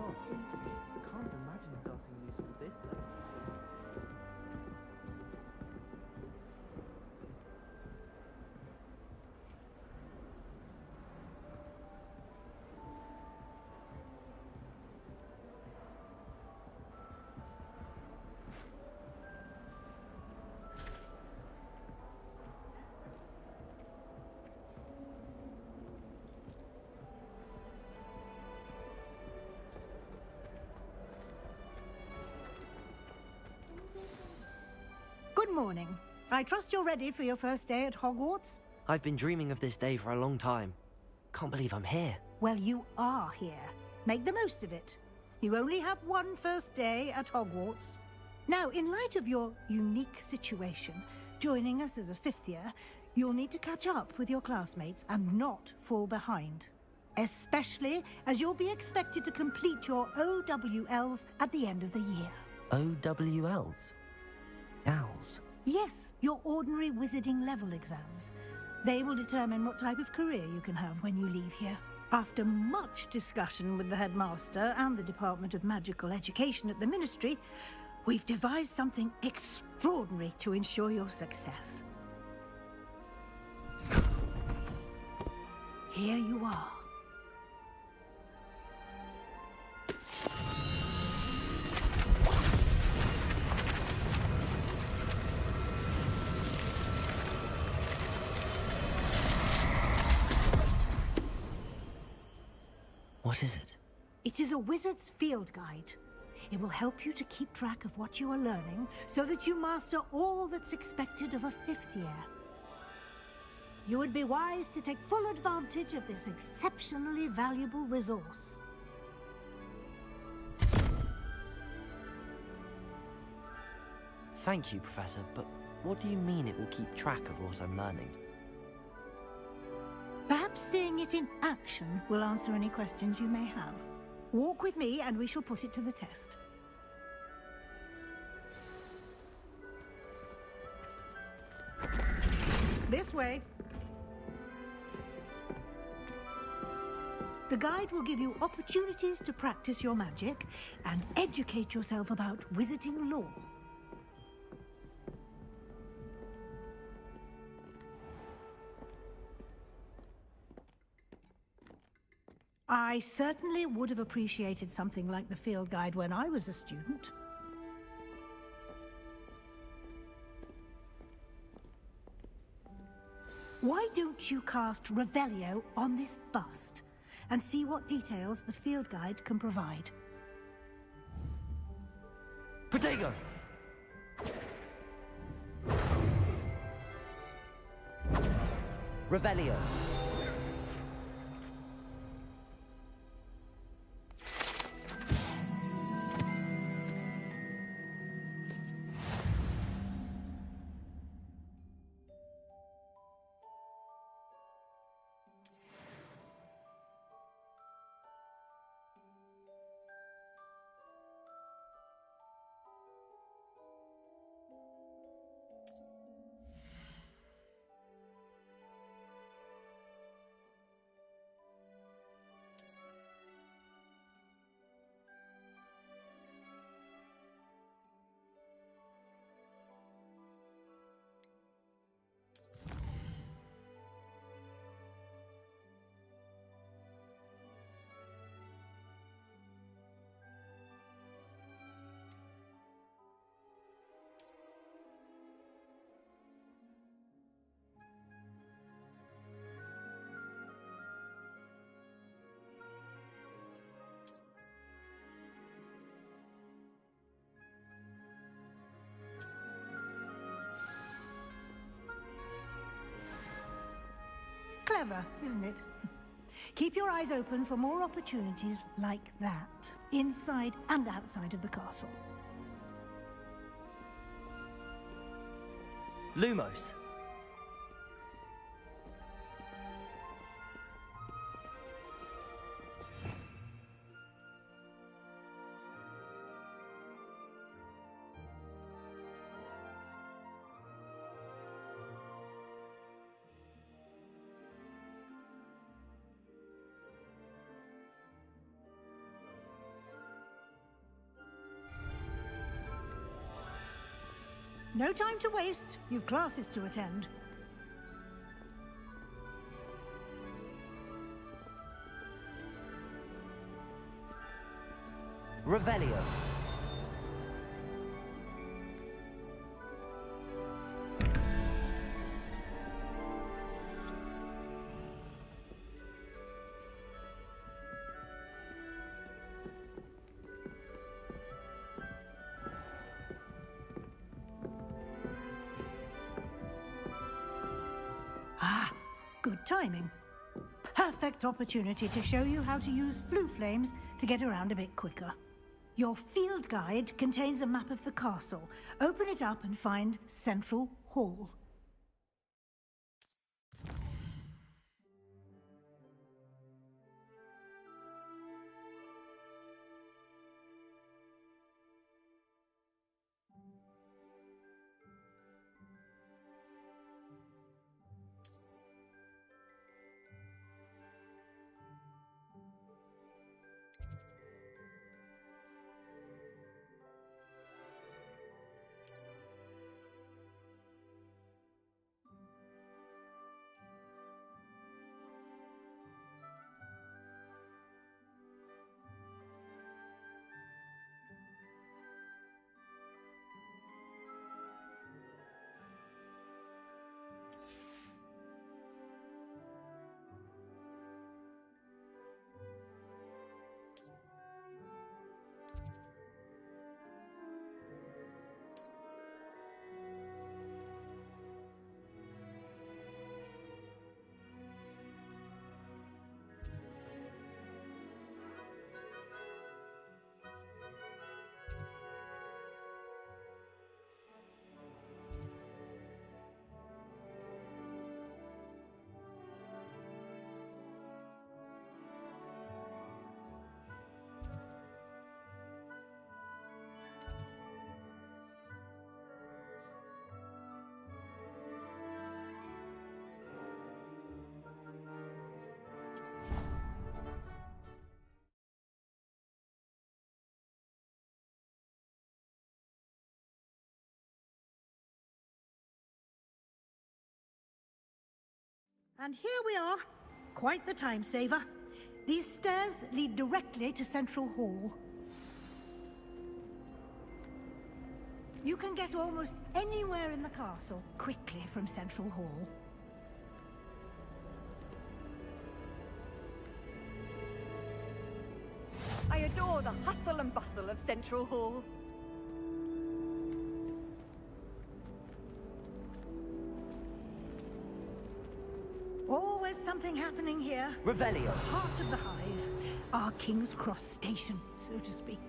God, I can't imagine starting use with this level. Good morning. I trust you're ready for your first day at Hogwarts? I've been dreaming of this day for a long time. Can't believe I'm here. Well, you are here. Make the most of it. You only have one first day at Hogwarts. Now, in light of your unique situation, joining us as a fifth year, you'll need to catch up with your classmates and not fall behind. Especially as you'll be expected to complete your OWLs at the end of the year. OWLs? Owls? Yes, your ordinary wizarding level exams. They will determine what type of career you can have when you leave here. After much discussion with the headmaster and the Department of Magical Education at the Ministry, we've devised something extraordinary to ensure your success. Here you are. What is it? It is a wizard's field guide. It will help you to keep track of what you are learning so that you master all that's expected of a fifth year. You would be wise to take full advantage of this exceptionally valuable resource. Thank you, Professor, but what do you mean it will keep track of what I'm learning? Perhaps seeing it in action will answer any questions you may have. Walk with me and we shall put it to the test. This way. The guide will give you opportunities to practice your magic and educate yourself about wizarding lore. I certainly would have appreciated something like the field guide when I was a student. Why don't you cast Revelio on this bust and see what details the field guide can provide? Protego! Revelio! Clever, isn't it? Keep your eyes open for more opportunities like that, inside and outside of the castle. Lumos! No time to waste. You've classes to attend. Revelio. Ah, good timing. Perfect opportunity to show you how to use flue flames to get around a bit quicker. Your field guide contains a map of the castle. Open it up and find Central Hall. And here we are. Quite the time saver. These stairs lead directly to Central Hall. You can get almost anywhere in the castle quickly from Central Hall. I adore the hustle and bustle of Central Hall. Always something happening here. Revelio. Heart of the Hive. Our King's Cross station, so to speak.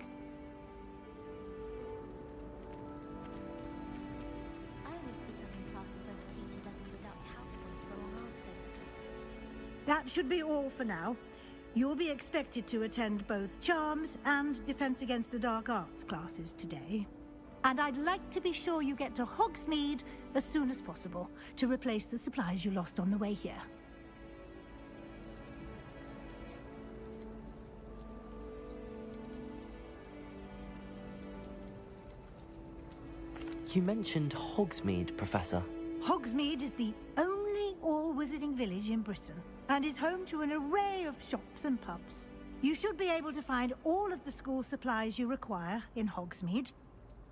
I only speak up in classes where the teacher doesn't deduct housework for wrong answers. That should be all for now. You'll be expected to attend both Charms and Defense Against the Dark Arts classes today. And I'd like to be sure you get to Hogsmeade as soon as possible to replace the supplies you lost on the way here. You mentioned Hogsmeade, Professor. Hogsmeade is the only all-wizarding village in Britain and is home to an array of shops and pubs. You should be able to find all of the school supplies you require in Hogsmeade.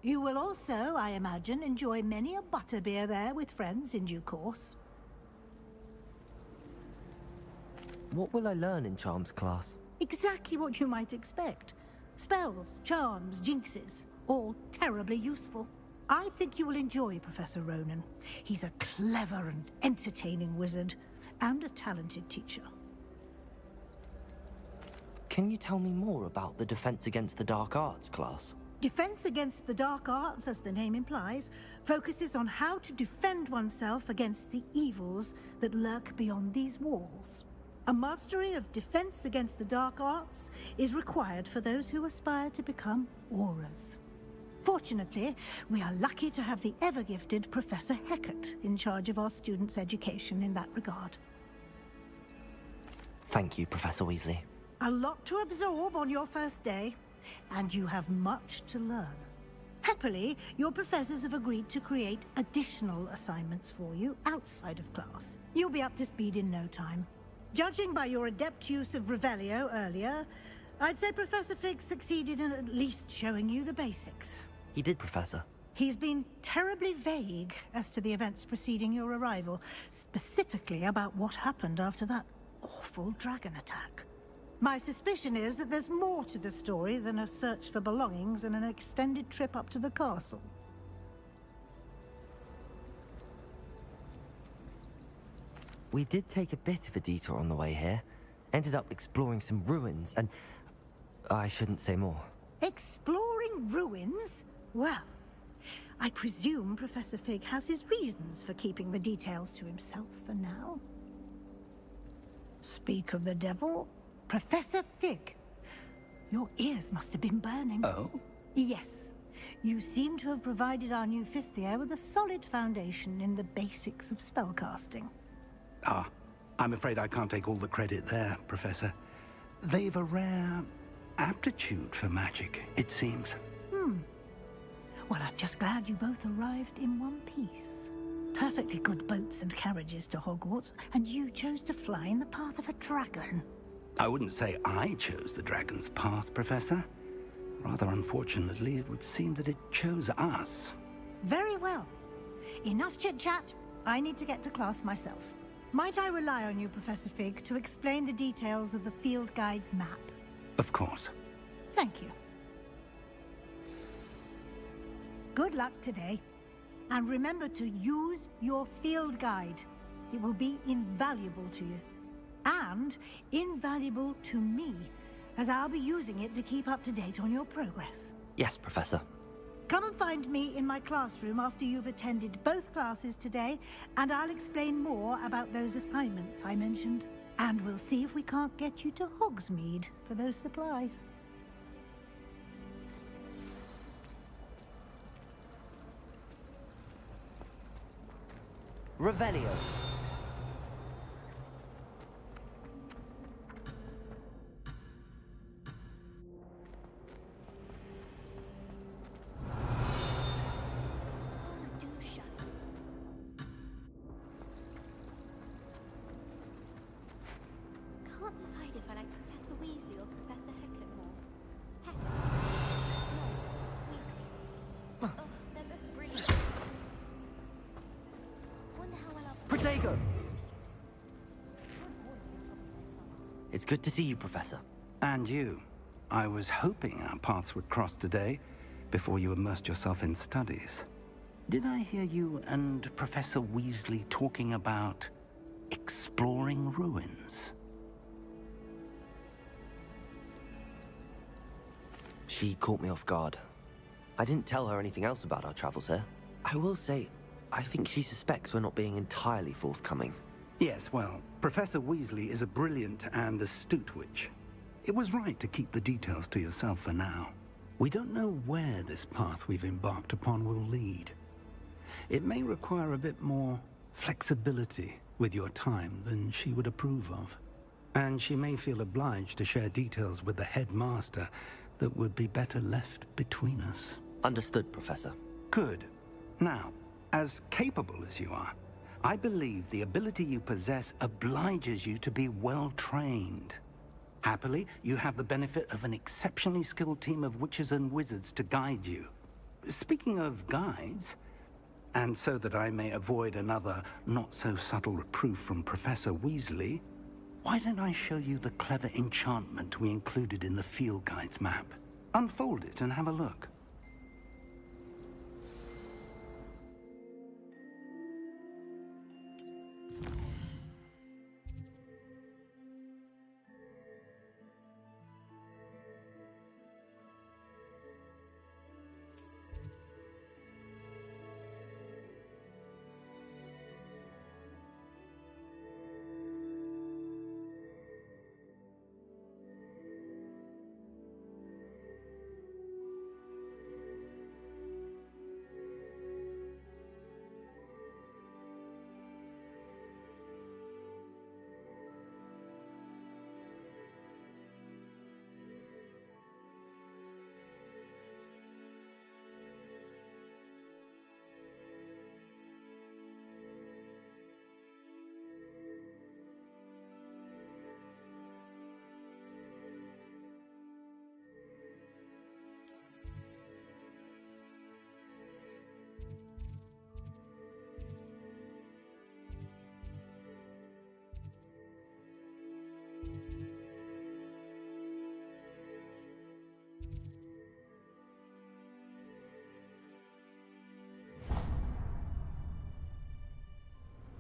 You will also, I imagine, enjoy many a butterbeer there with friends in due course. What will I learn in Charms class? Exactly what you might expect. Spells, charms, jinxes, all terribly useful. I think you will enjoy Professor Ronan. He's a clever and entertaining wizard, and a talented teacher. Can you tell me more about the Defense Against the Dark Arts class? Defense Against the Dark Arts, as the name implies, focuses on how to defend oneself against the evils that lurk beyond these walls. A mastery of Defense Against the Dark Arts is required for those who aspire to become Aurors. Fortunately, we are lucky to have the ever-gifted Professor Hecat in charge of our students' education in that regard. Thank you, Professor Weasley. A lot to absorb on your first day, and you have much to learn. Happily, your professors have agreed to create additional assignments for you outside of class. You'll be up to speed in no time. Judging by your adept use of Revelio earlier, I'd say Professor Fig succeeded in at least showing you the basics. He did, Professor. He's been terribly vague as to the events preceding your arrival, specifically about what happened after that awful dragon attack. My suspicion is that there's more to the story than a search for belongings and an extended trip up to the castle. We did take a bit of a detour on the way here. Ended up exploring some ruins and... I shouldn't say more. Exploring ruins? Well, I presume Professor Fig has his reasons for keeping the details to himself for now. Speak of the devil, Professor Fig. Your ears must have been burning. Oh? Yes. You seem to have provided our new fifth year with a solid foundation in the basics of spellcasting. Ah, I'm afraid I can't take all the credit there, Professor. They've a rare aptitude for magic, it seems. Well, I'm just glad you both arrived in one piece. Perfectly good boats and carriages to Hogwarts, and you chose to fly in the path of a dragon. I wouldn't say I chose the dragon's path, Professor. Rather unfortunately, it would seem that it chose us. Very well. Enough chit-chat. I need to get to class myself. Might I rely on you, Professor Fig, to explain the details of the field guide's map? Of course. Thank you. Good luck today. And remember to use your field guide. It will be invaluable to you. And invaluable to me, as I'll be using it to keep up to date on your progress. Yes, Professor. Come and find me in my classroom after you've attended both classes today, and I'll explain more about those assignments I mentioned. And we'll see if we can't get you to Hogsmeade for those supplies. Revelio. Do shut up. Can't decide if I like Professor Weasley or Professor Hecat more. Heck. No, Weasley. Oh, they're both brilliant. Wonder how well I'll... Protego! It's good to see you, Professor. And you. I was hoping our paths would cross today, before you immersed yourself in studies. Did I hear you and Professor Weasley talking about exploring ruins? She caught me off guard. I didn't tell her anything else about our travels here. I will say, I think she suspects we're not being entirely forthcoming. Yes, well, Professor Weasley is a brilliant and astute witch. It was right to keep the details to yourself for now. We don't know where this path we've embarked upon will lead. It may require a bit more flexibility with your time than she would approve of. And she may feel obliged to share details with the headmaster that would be better left between us. Understood, Professor. Good. Now, as capable as you are, I believe the ability you possess obliges you to be well trained. Happily, you have the benefit of an exceptionally skilled team of witches and wizards to guide you. Speaking of guides, and so that I may avoid another not-so-subtle reproof from Professor Weasley, why don't I show you the clever enchantment we included in the field guide's map? Unfold it and have a look.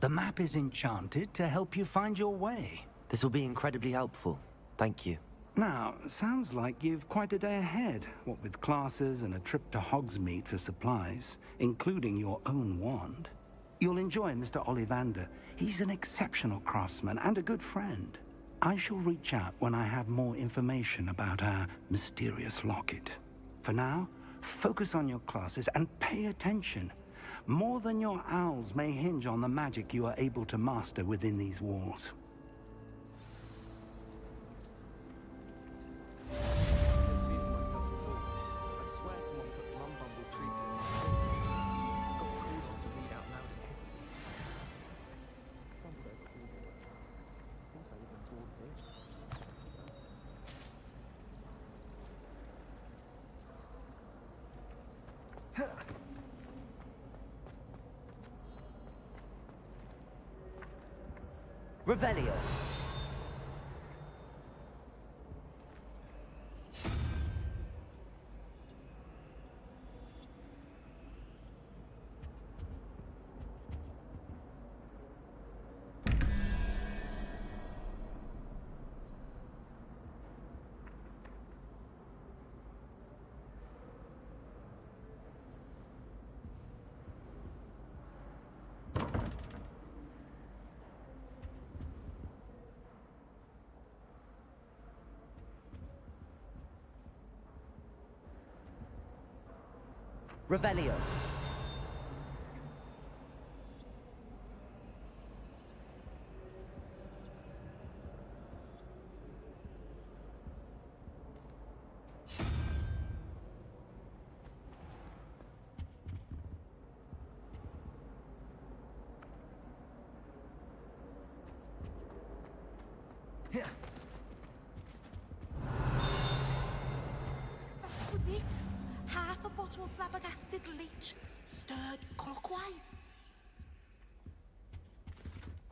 The map is enchanted to help you find your way. This will be incredibly helpful. Thank you. Now, sounds like you've quite a day ahead, what with classes and a trip to Hogsmeade for supplies, including your own wand. You'll enjoy Mr. Ollivander. He's an exceptional craftsman and a good friend. I shall reach out when I have more information about our mysterious locket. For now, focus on your classes and pay attention. More than your owls may hinge on the magic you are able to master within these walls. Feeling myself at all. I swear someone put Rumbumble treatment in my food. I got called on to read out loud in Hickory. Somewhere called it. I think I even bought this. Revelio. Revelio. That's with it. Half a bottle of flabbergasted leech, stirred clockwise.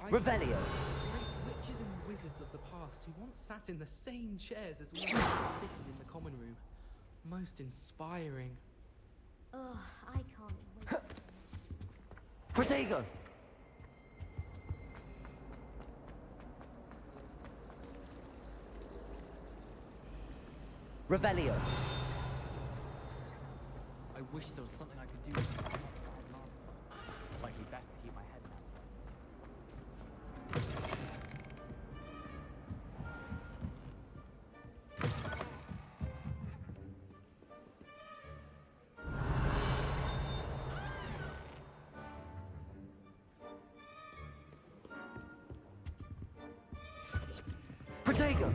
Revelio. Great witches and wizards of the past who once sat in the same chairs as we were sitting in the common room. Most inspiring. Ugh, I can't wait. Protego. Revelio. I wish there was something I could do. Might be best to keep my head down. Protego.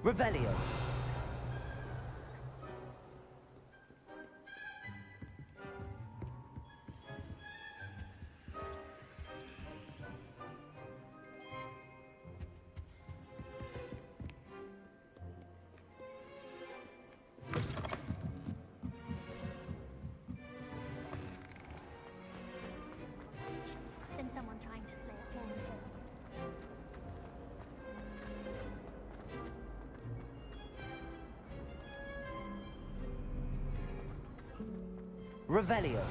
Revelio. Then someone trying to slay a fallen foe. Revelio.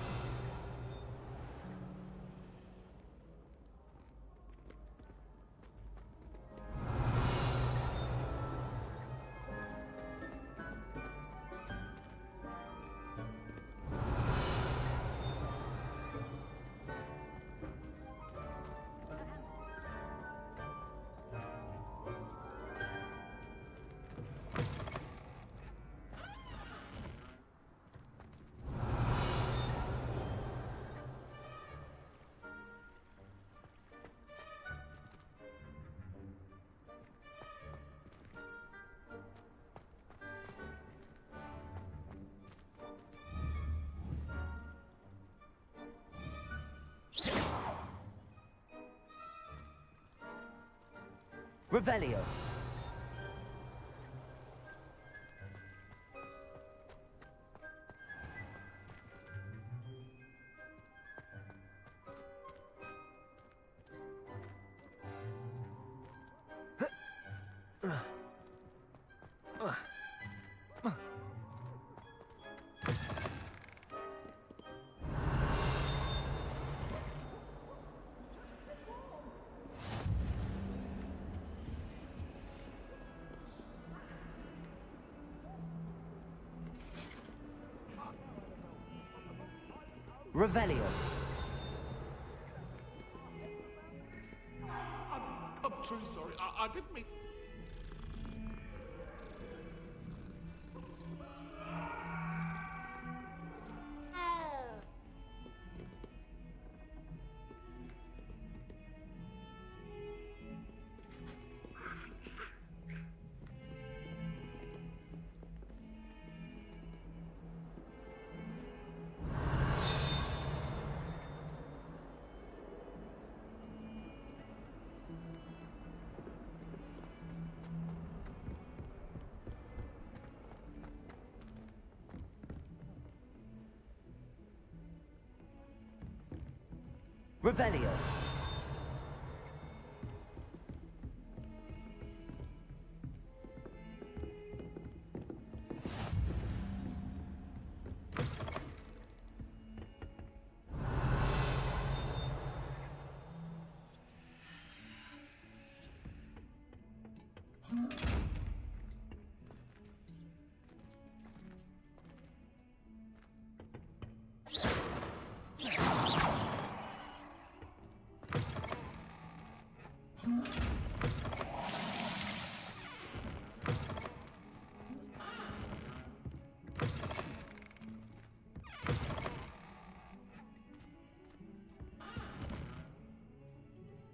Revelio. Revelio. I'm truly sorry. I didn't mean... Revelio.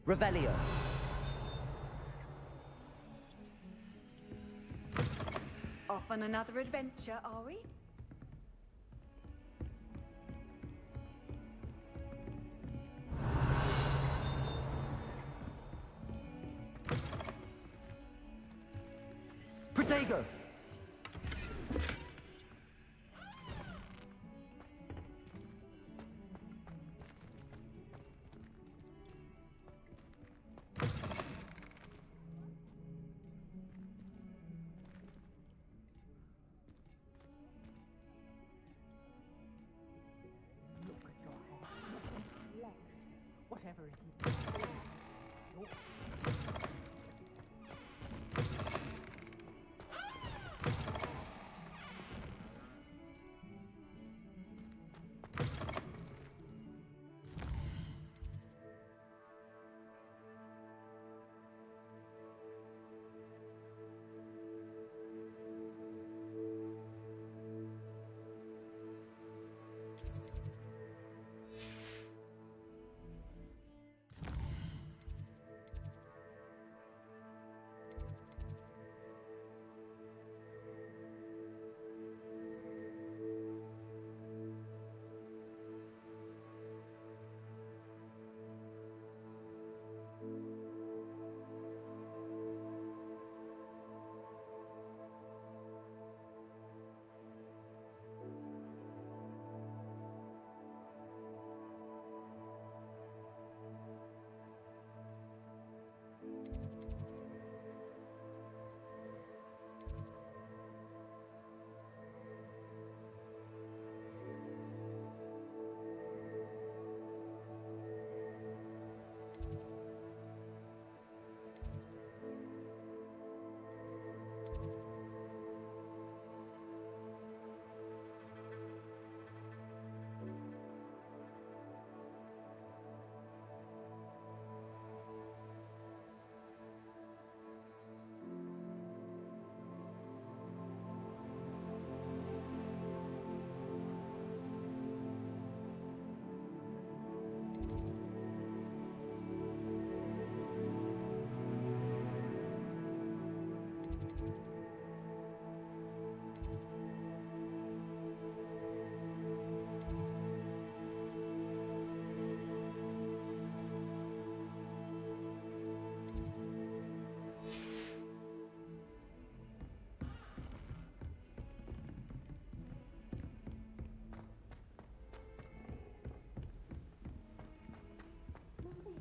Revelio. Off on another adventure, are we? Protego. Look at your hair. Legs. Whatever it is.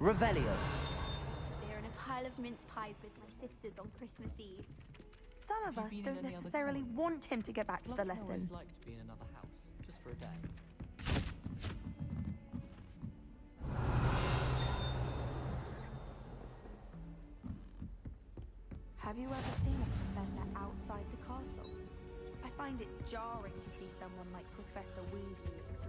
Revelio. They're in a pile of mince pies with my sisters on Christmas Eve. Some of Have us you been in don't any other necessarily town? want him to get back to the Love can always lesson. like to be in another house, just for a day. Have you ever seen a professor outside the castle? I find it jarring to see someone like Professor Weasley at the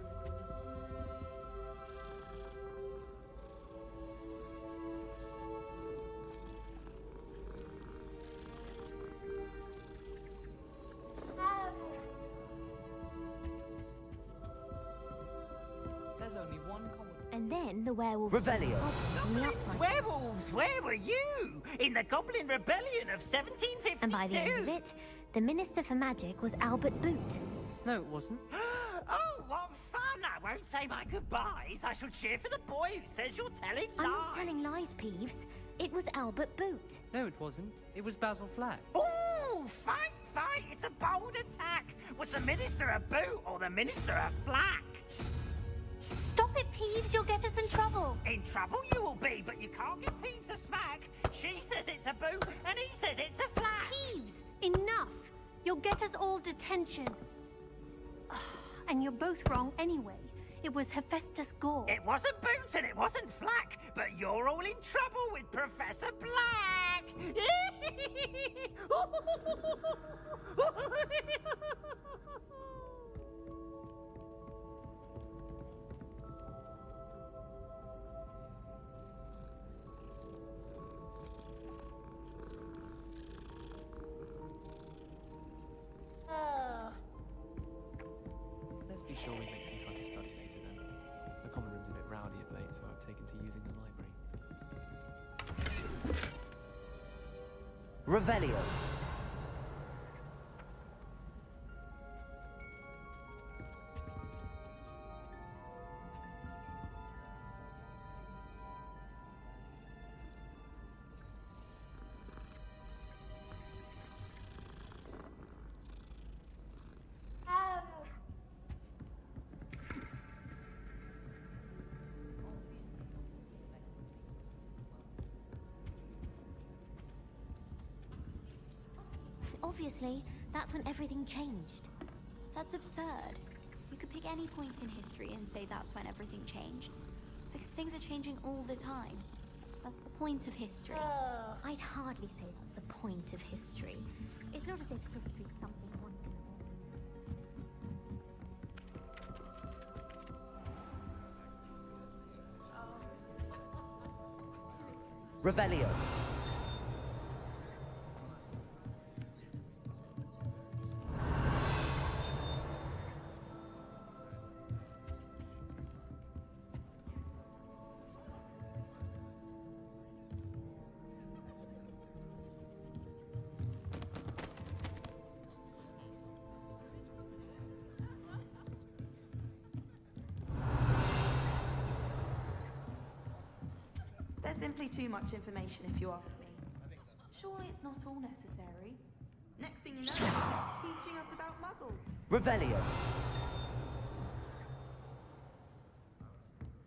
There's only one common... And then the werewolf... Revelio. In the upright. Werewolves, where were you? In the Goblin Rebellion of 1752? And by the end of it, the Minister for Magic was Albert Boot. No, it wasn't. Oh, what fun! I won't say my goodbyes. I shall cheer for the boy who says you're telling lies. I'm not telling lies, Peeves. It was Albert Boot. No, it wasn't. It was Basil Flack. Ooh, fight, fight! It's a bold attack. Was the Minister a boot or the Minister a flack? Stop it, Peeves. You'll get us in trouble. In trouble you will be, but you can't give Peeves a smack. She says it's a boot, and he says it's a flack. Peeves, enough. You'll get us all detention. And you're both wrong anyway. It was Hephaestus Gore. It wasn't boot and it wasn't flack, but you're all in trouble with Professor Black. Let's be sure we make some time to study later then. The common room's a bit rowdy of late, so I've taken to using the library. Revelio. Obviously, that's when everything changed. That's absurd. You could pick any point in history and say that's when everything changed. Because things are changing all the time. That's the point of history. I'd hardly say that's the point of history. It's not as if history's something one can Revelio. There's simply too much information, if you ask me. Surely it's not all necessary. Next thing you know, teaching us about muggles. Revelio.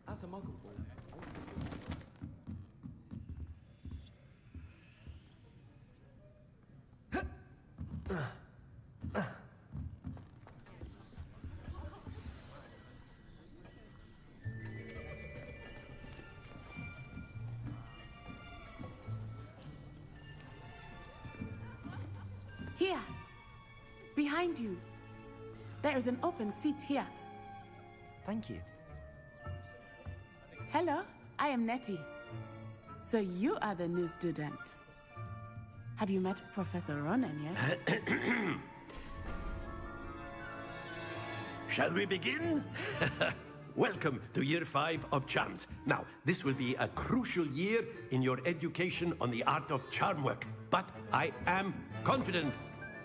As a muggle boy, Here, behind you. There is an open seat here. Thank you. Hello, I am Nettie. So you are the new student. Have you met Professor Ronan yet? Shall we begin? Welcome to Year 5 of Charms. Now, this will be a crucial year in your education on the art of charm work. But I am confident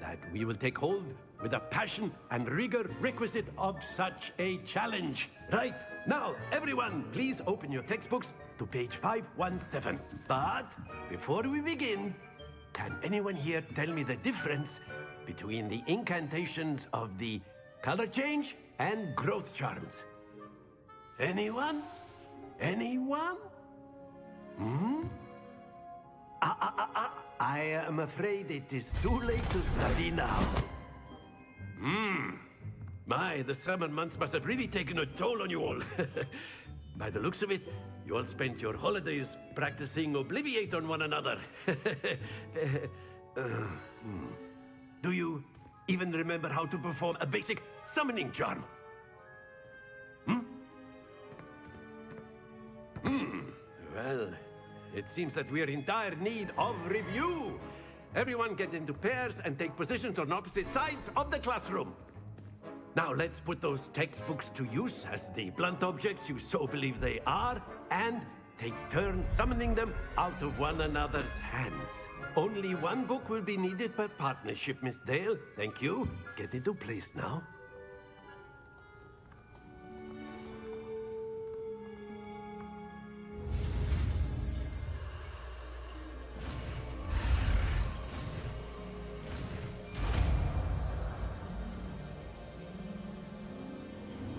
that we will take hold with the passion and rigor requisite of such a challenge. Right, now, everyone, please open your textbooks to page 517. But before we begin, can anyone here tell me the difference between the incantations of the color change and growth charms? Anyone? Anyone? I am afraid it is too late to study now. My, the summer months must have really taken a toll on you all. By the looks of it, you all spent your holidays practicing Obliviate on one another. Do you even remember how to perform a basic summoning charm? Well, it seems that we're in dire need of review. Everyone get into pairs and take positions on opposite sides of the classroom. Now let's put those textbooks to use as the blunt objects you so believe they are, and take turns summoning them out of one another's hands. Only one book will be needed per partnership, Miss Dale. Thank you. Get into place now.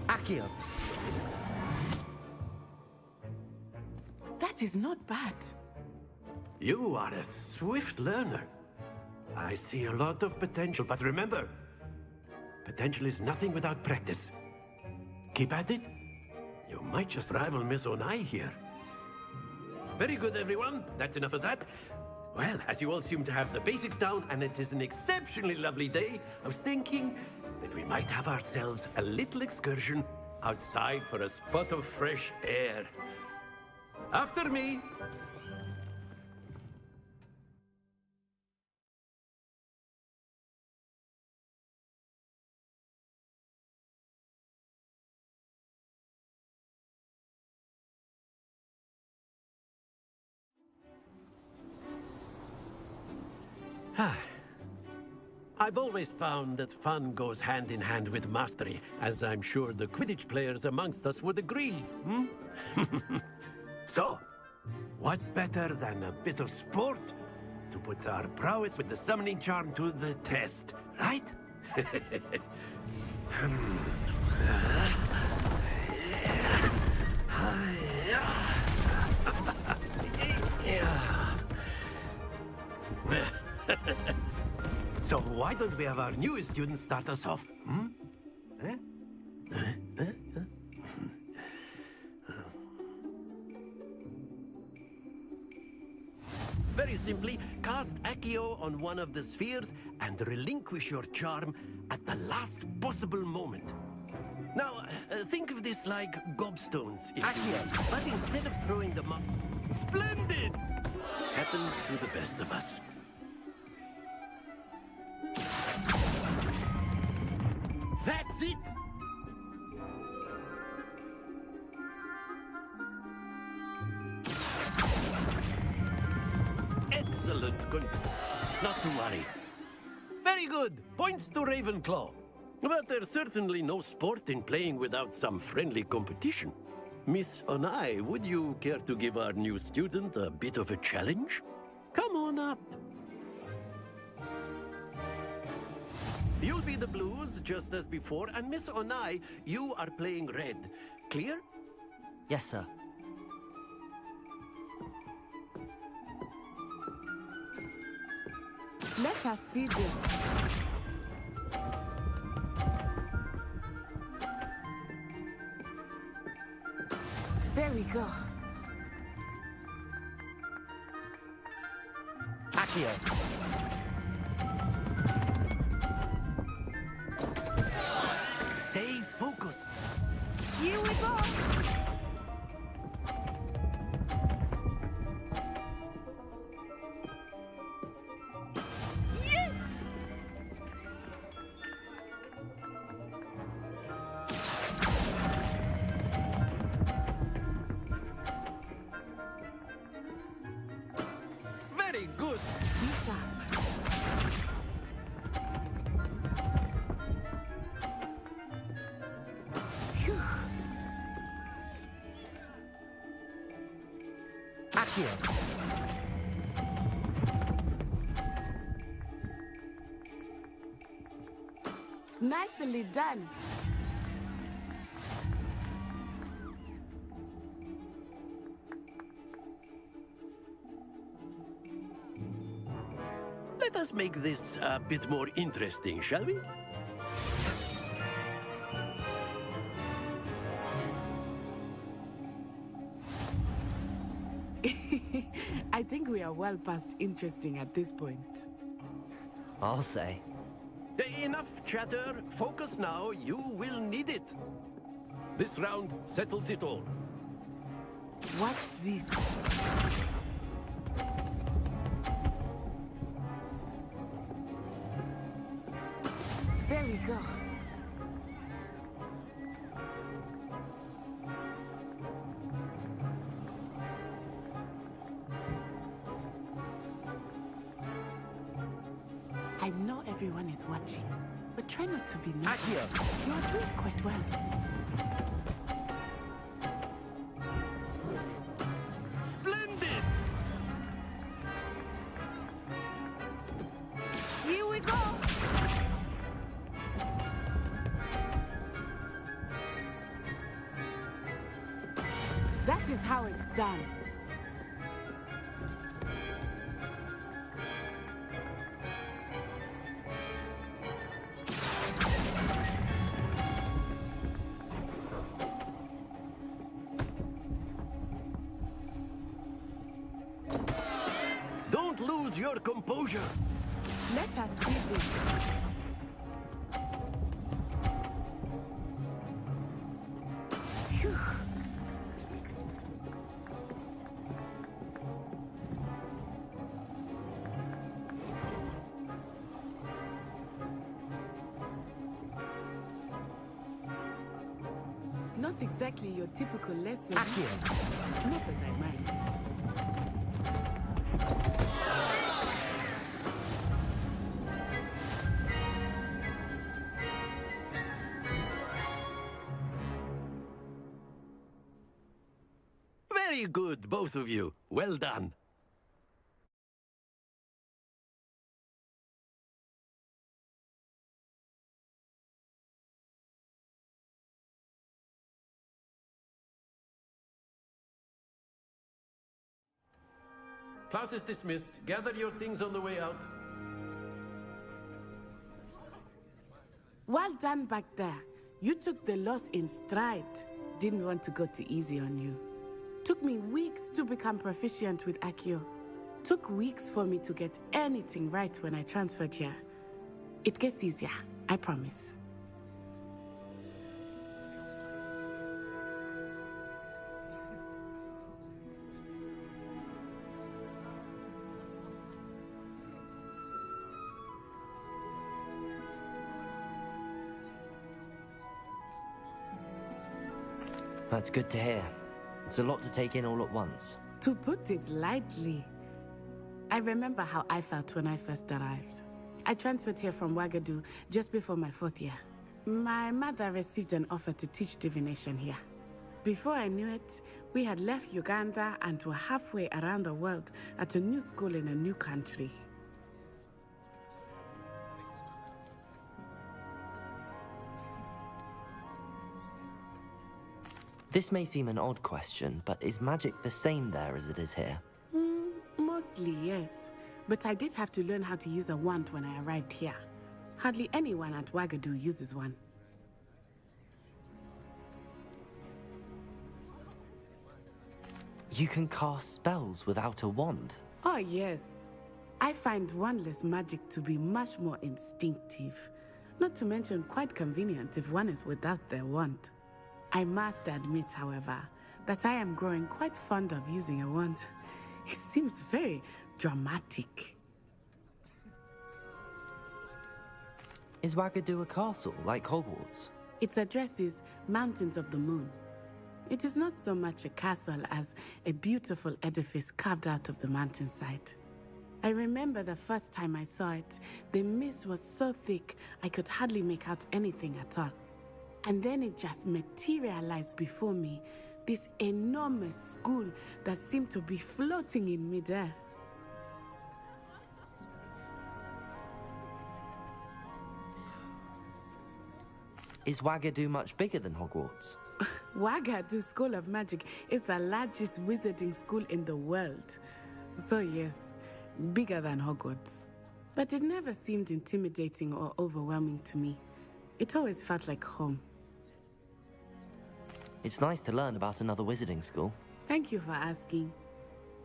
Accio! That is not bad. You are a swift learner. I see a lot of potential, but remember, potential is nothing without practice. Keep at it. You might just rival Miss Onai here. Very good, everyone. That's enough of that. Well, as you all seem to have the basics down, and it is an exceptionally lovely day, I was thinking that we might have ourselves a little excursion outside for a spot of fresh air. After me. I've always found that fun goes hand in hand with mastery, as I'm sure the Quidditch players amongst us would agree, hmm? So, what better than a bit of sport to put our prowess with the summoning charm to the test, right? So why don't we have our newest students start us off, hmm? Very simply, cast Accio on one of the spheres and relinquish your charm at the last possible moment. Now, think of this like gobstones, if you will. But instead of throwing them up... Splendid! Happens to the best of us. That's it! Excellent. Good. Not to worry. Very good. Points to Ravenclaw. But there's certainly no sport in playing without some friendly competition. Miss Onai, would you care to give our new student a bit of a challenge? Come on up. You'll be the blues, just as before, and Miss Onai, you are playing red. Clear? Yes, sir. Let us see this. There we go. Accio! Stay focused. Here we go! Yes! Very good. Be sharp. Accio! Nicely done. Let us make this a bit more interesting, shall we? I think we are well past interesting at this point. I'll say. Enough chatter. Focus now. You will need it. This round settles it all. Watch this. There we go. I know everyone is watching, but try not to be nervous. Accio! You are doing quite well. Splendid! Here we go! That is how it's done. Don't lose your composure. Let us see this. Phew. Not exactly your typical lesson. Accio! Not that I mind. Very good, both of you. Well done. Class is dismissed. Gather your things on the way out. Well done back there. You took the loss in stride. Didn't want to go too easy on you. Took me weeks to become proficient with Accio. Took weeks for me to get anything right when I transferred here. It gets easier, I promise. That's good to hear. It's a lot to take in all at once. To put it lightly, I remember how I felt when I first arrived. I transferred here from Ouagadougou just before my 4th year. My mother received an offer to teach divination here. Before I knew it, we had left Uganda and were halfway around the world at a new school in a new country. This may seem an odd question, but is magic the same there as it is here? Mostly, yes. But I did have to learn how to use a wand when I arrived here. Hardly anyone at Ouagadougou uses one. You can cast spells without a wand? Oh, yes. I find wandless magic to be much more instinctive. Not to mention quite convenient if one is without their wand. I must admit, however, that I am growing quite fond of using a wand. It seems very dramatic. Is Ouagadougou a castle, like Hogwarts? Its address is Mountains of the Moon. It is not so much a castle as a beautiful edifice carved out of the mountainside. I remember the first time I saw it, the mist was so thick I could hardly make out anything at all. And then it just materialized before me, this enormous school that seemed to be floating in midair. Is Ouagadougou much bigger than Hogwarts? Ouagadougou School of Magic is the largest wizarding school in the world. So yes, bigger than Hogwarts. But it never seemed intimidating or overwhelming to me. It always felt like home. It's nice to learn about another wizarding school. Thank you for asking.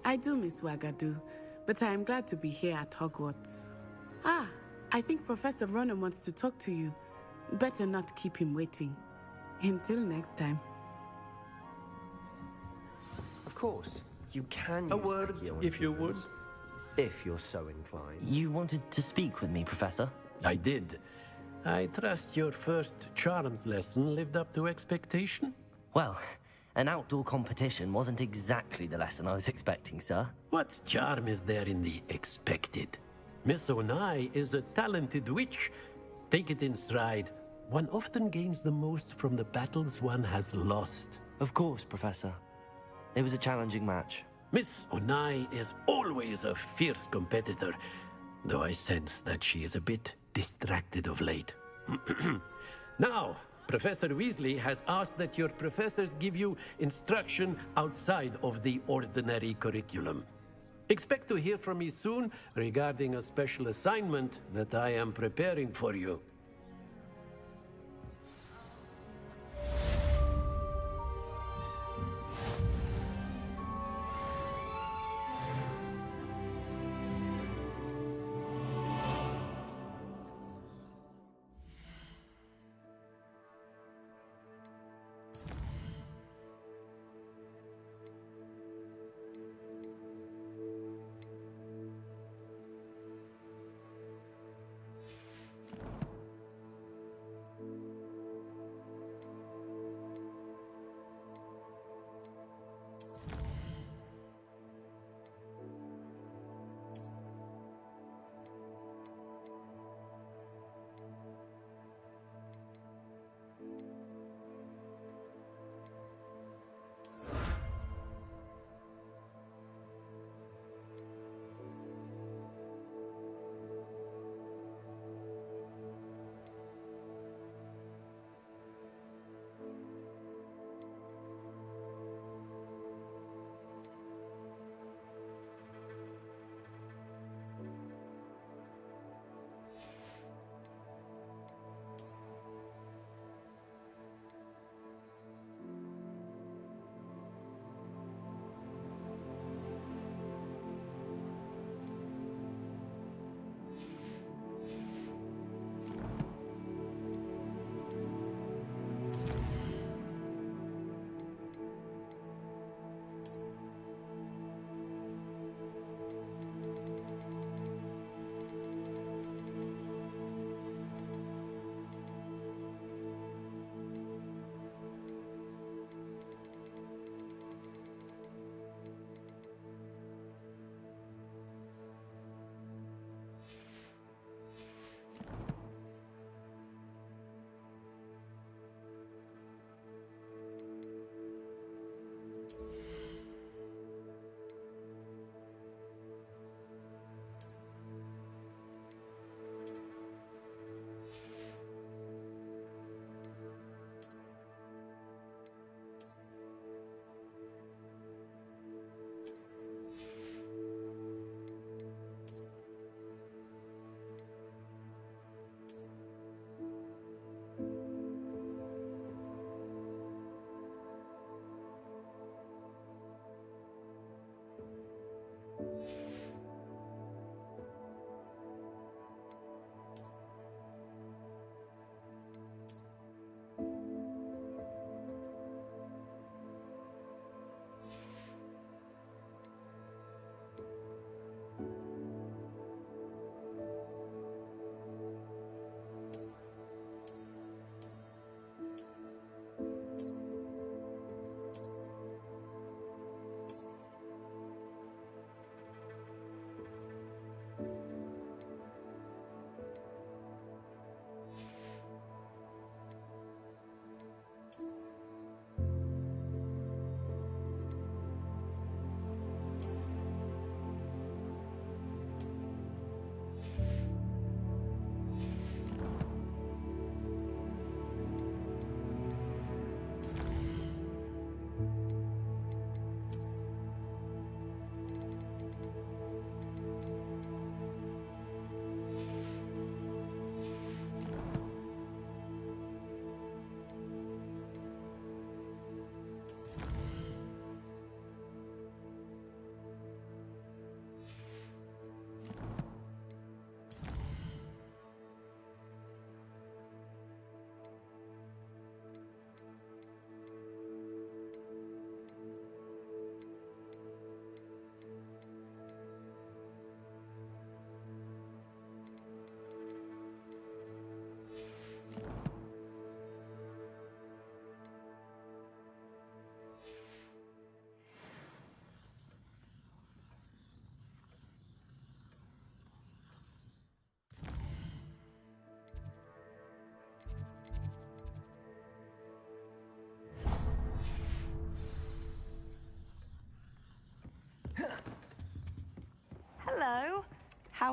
I do miss Ouagadougou, but I am glad to be here at Hogwarts. Ah, I think Professor Ronan wants to talk to you. Better not keep him waiting. Until next time. Of course. You can A use word, Accio on if you would. humans, if you're so inclined. You wanted to speak with me, Professor? I did. I trust your first charms lesson lived up to expectation? Well, an outdoor competition wasn't exactly the lesson I was expecting, sir. What charm is there in the expected? Miss Onai is a talented witch. Take it in stride. One often gains the most from the battles one has lost. Of course, Professor. It was a challenging match. Miss Onai is always a fierce competitor, though I sense that she is a bit distracted of late. Now, Professor Weasley has asked that your professors give you instruction outside of the ordinary curriculum. Expect to hear from me soon regarding a special assignment that I am preparing for you.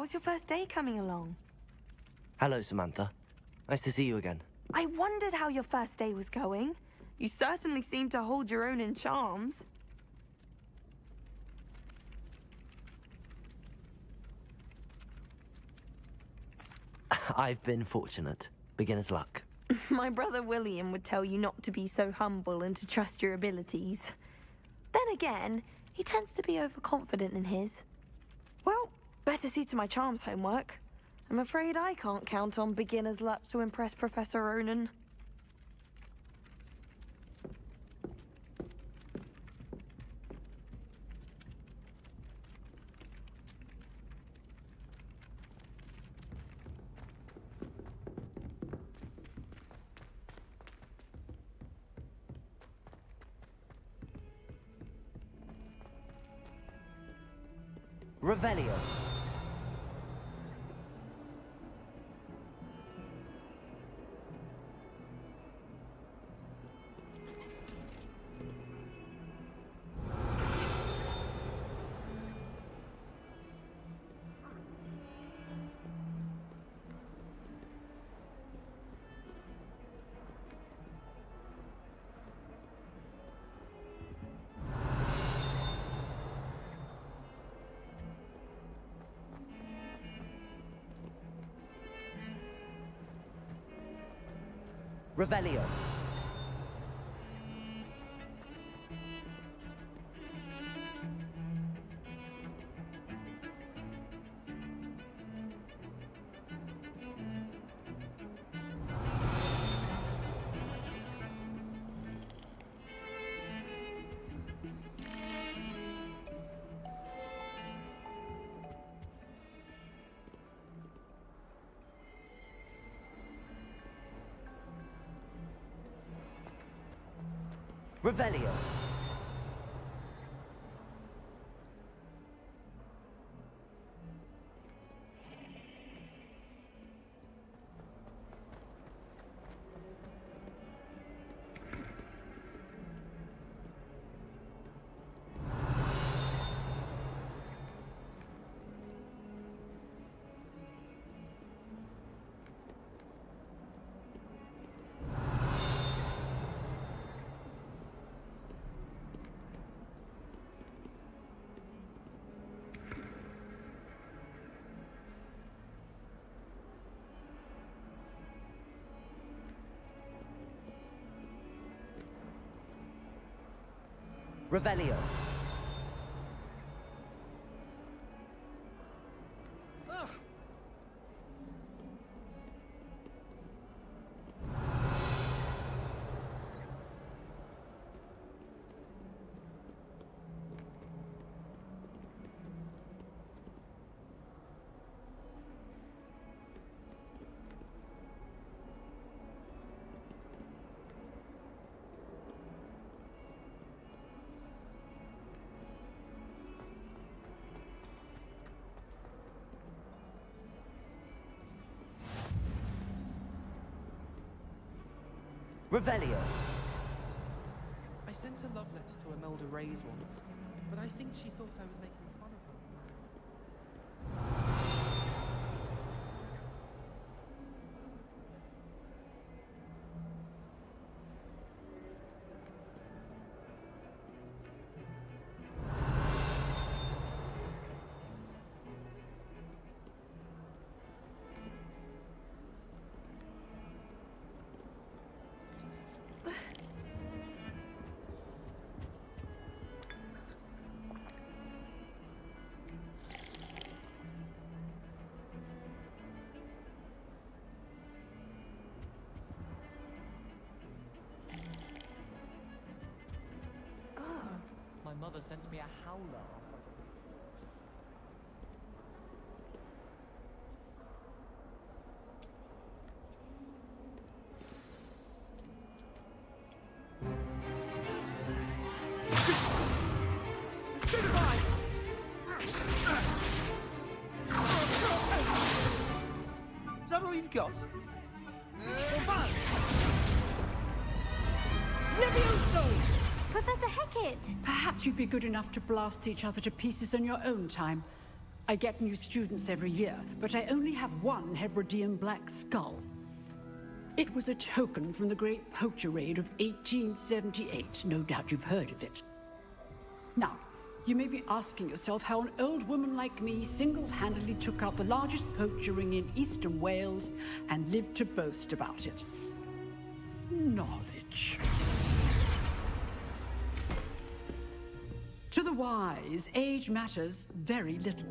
How's your first day coming along? Hello, Samantha. Nice to see you again. I wondered how your first day was going. You certainly seem to hold your own in charms. I've been fortunate. Beginner's luck. My brother William would tell you not to be so humble and to trust your abilities. Then again, he tends to be overconfident in his. Well, better see to my charms homework. I'm afraid I can't count on beginner's luck to impress Professor Ronan. Revelio. Revelio. Revelio. Revelio. Revelio. I sent a love letter to Imelda Reyes once, but I think she thought I was making fun of her. My mother sent me a howler. Is that all you've got? Professor Hecat! Perhaps you'd be good enough to blast each other to pieces on your own time. I get new students every year, but I only have one Hebridean black skull. It was a token from the Great Poacher Raid of 1878. No doubt you've heard of it. Now, you may be asking yourself how an old woman like me single-handedly took out the largest poacher ring in eastern Wales and lived to boast about it. Knowledge. To the wise, age matters very little.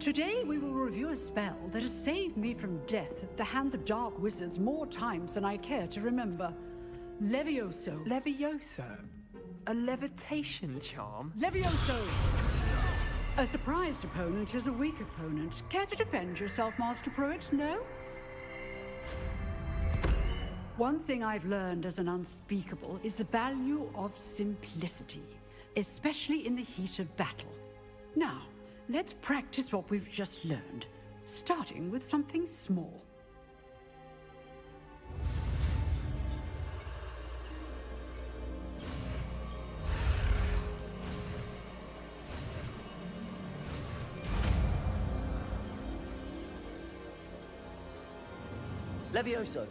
Today we will review a spell that has saved me from death at the hands of dark wizards more times than I care to remember. Levioso. Levioso? A levitation charm? Levioso! A surprised opponent is a weak opponent. Care to defend yourself, Master Pruitt? No? One thing I've learned as an unspeakable is the value of simplicity, especially in the heat of battle. Now, let's practice what we've just learned, starting with something small. Levioso.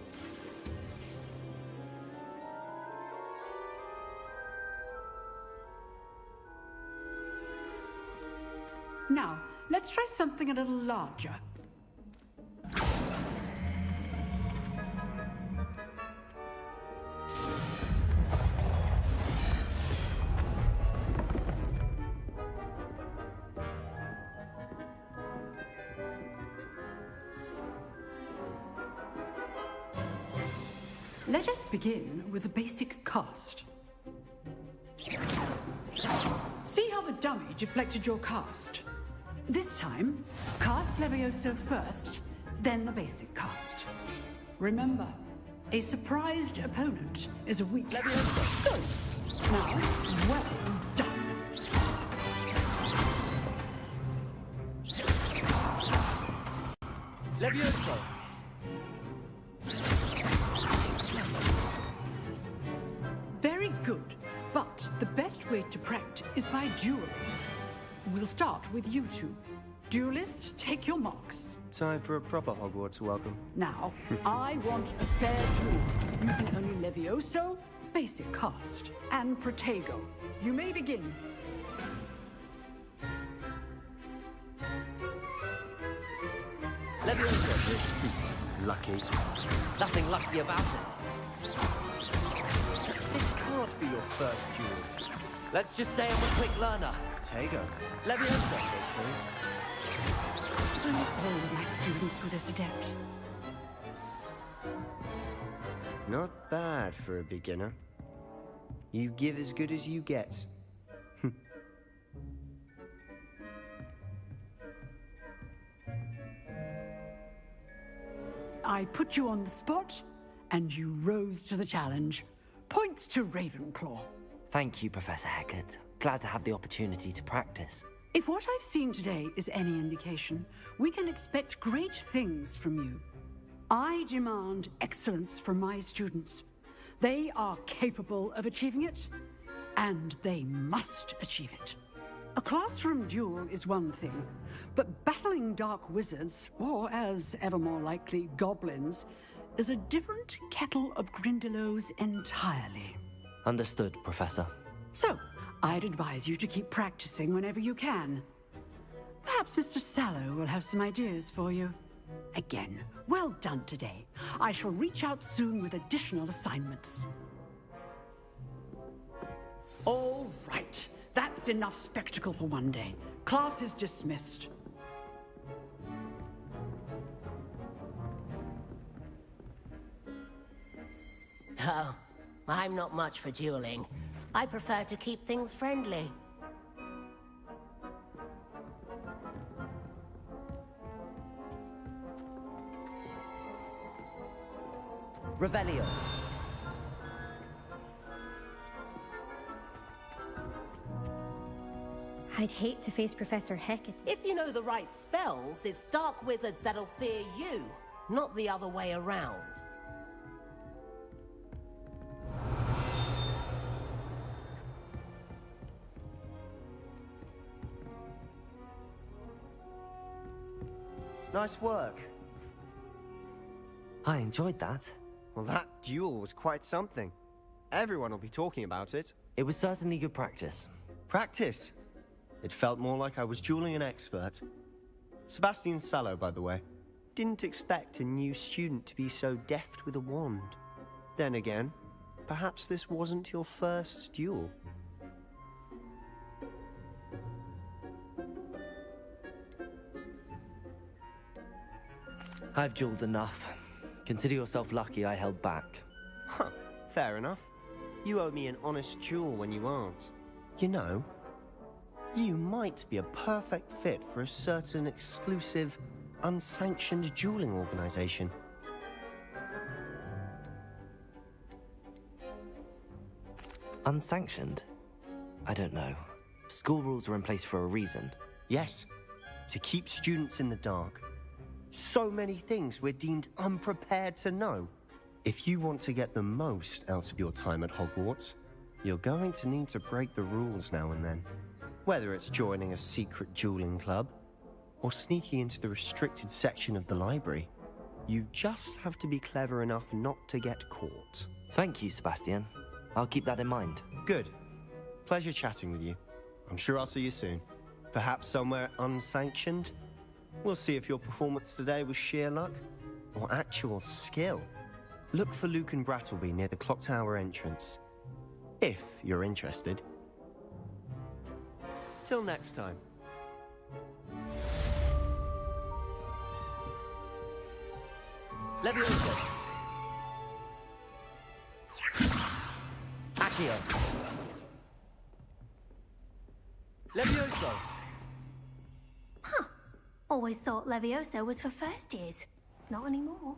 Now, let's try something a little larger. Let us begin with the basic cast. See how the dummy deflected your cast? This time, cast Levioso first, then the basic cast. Remember, a surprised opponent is a weak Levioso. Good. Now, well done. Levioso. Very good, but the best way to practice is by dueling. We'll start with you two. Duelists, take your marks. Time for a proper Hogwarts welcome. Now, I want a fair duel, using only Levioso, basic cast, and Protego. You may begin. Levioso. Lucky. Nothing lucky about it. This can't be your first duel. Let's just say I'm a quick learner. Protego. Levioso. Those things. I'm all my students with this adept. Not bad for a beginner. You give as good as you get. I put you on the spot, and you rose to the challenge. Points to Ravenclaw. Thank you, Professor Hecat. Glad to have the opportunity to practice. If what I've seen today is any indication, we can expect great things from you. I demand excellence from my students. They are capable of achieving it, and they must achieve it. A classroom duel is one thing, but battling dark wizards, or as ever more likely, goblins, is a different kettle of Grindylows entirely. Understood, Professor. So, I'd advise you to keep practicing whenever you can. Perhaps Mr. Sallow will have some ideas for you. Again, well done today. I shall reach out soon with additional assignments. All right. That's enough spectacle for one day. Class is dismissed. Oh, I'm not much for dueling. I prefer to keep things friendly. Revelio. I'd hate to face Professor Hecat. If you know the right spells, it's dark wizards that'll fear you, not the other way around. Nice work. I enjoyed that. Well, that duel was quite something. Everyone will be talking about it. It was certainly good practice. Practice? It felt more like I was dueling an expert. Sebastian Sallow, by the way. Didn't expect a new student to be so deft with a wand. Then again, perhaps this wasn't your first duel. I've dueled enough. Consider yourself lucky I held back. Huh, fair enough. You owe me an honest duel when you aren't. You know, you might be a perfect fit for a certain exclusive, unsanctioned dueling organization. Unsanctioned? I don't know. School rules are in place for a reason. Yes, to keep students in the dark. So many things we're deemed unprepared to know. If you want to get the most out of your time at Hogwarts, you're going to need to break the rules now and then. Whether it's joining a secret dueling club, or sneaking into the restricted section of the library, you just have to be clever enough not to get caught. Thank you, Sebastian. I'll keep that in mind. Good. Pleasure chatting with you. I'm sure I'll see you soon. Perhaps somewhere unsanctioned? We'll see if your performance today was sheer luck or actual skill. Look for Luke and Brattleby near the clock tower entrance, if you're interested. Till next time. Levioso! Accio! Levioso! Huh. Always thought Levioso was for first years. Not anymore.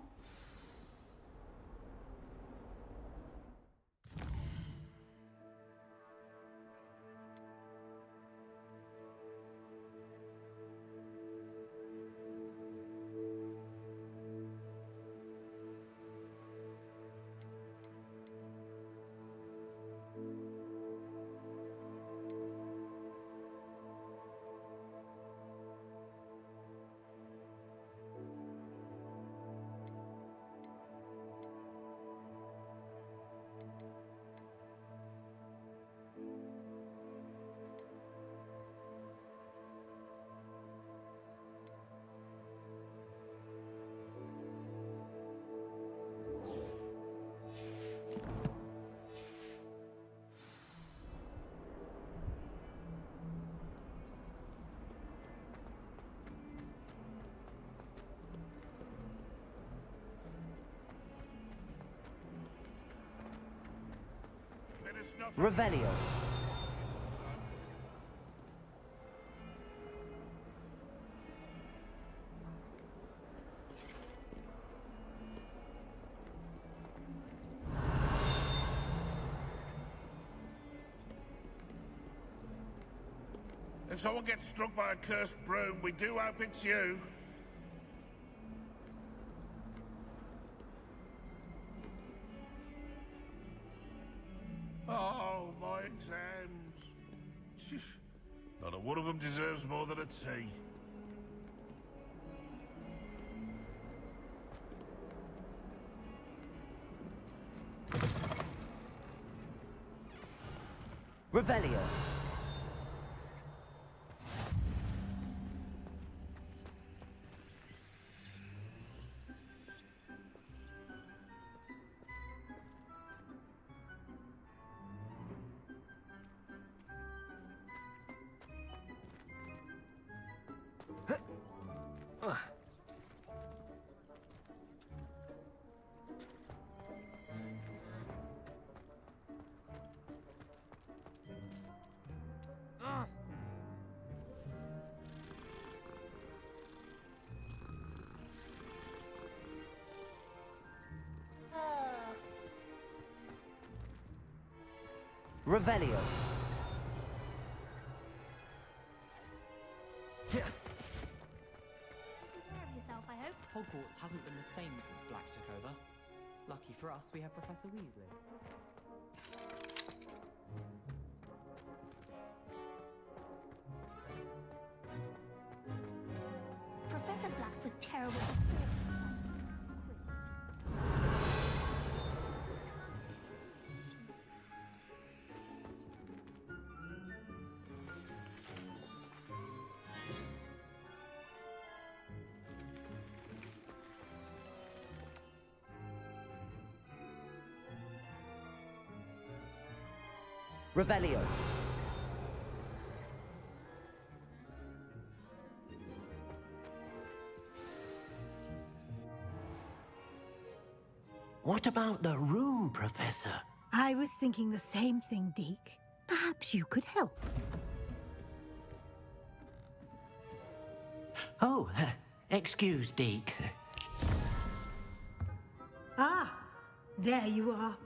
Revelio. If someone gets struck by a cursed broom, we do hope it's you. Oh, my exams. Phew. Not a one of them deserves more than a tea. Revelio. Revelio. Take care of yourself, I hope. Hogwarts hasn't been the same since Black took over. Lucky for us, we have Professor Weasley. Professor Black was terrible. Revelio. What about the room, Professor? I was thinking the same thing, Deke. Perhaps you could help. Oh, excuse, Deke. Ah, there you are.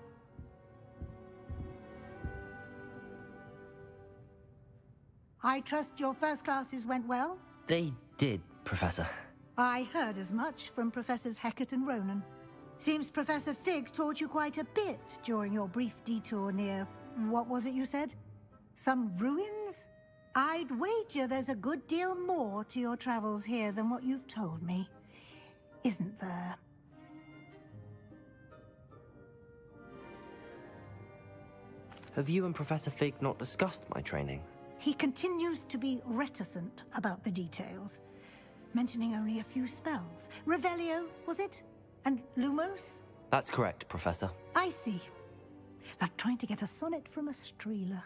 I trust your first classes went well? They did, Professor. I heard as much from Professors Hecat and Ronan. Seems Professor Fig taught you quite a bit during your brief detour near... what was it you said? Some ruins? I'd wager there's a good deal more to your travels here than what you've told me. Isn't there? Have you and Professor Fig not discussed my training? He continues to be reticent about the details, mentioning only a few spells. Revelio, was it? And Lumos? That's correct, Professor. I see. Like trying to get a sonnet from a streeler.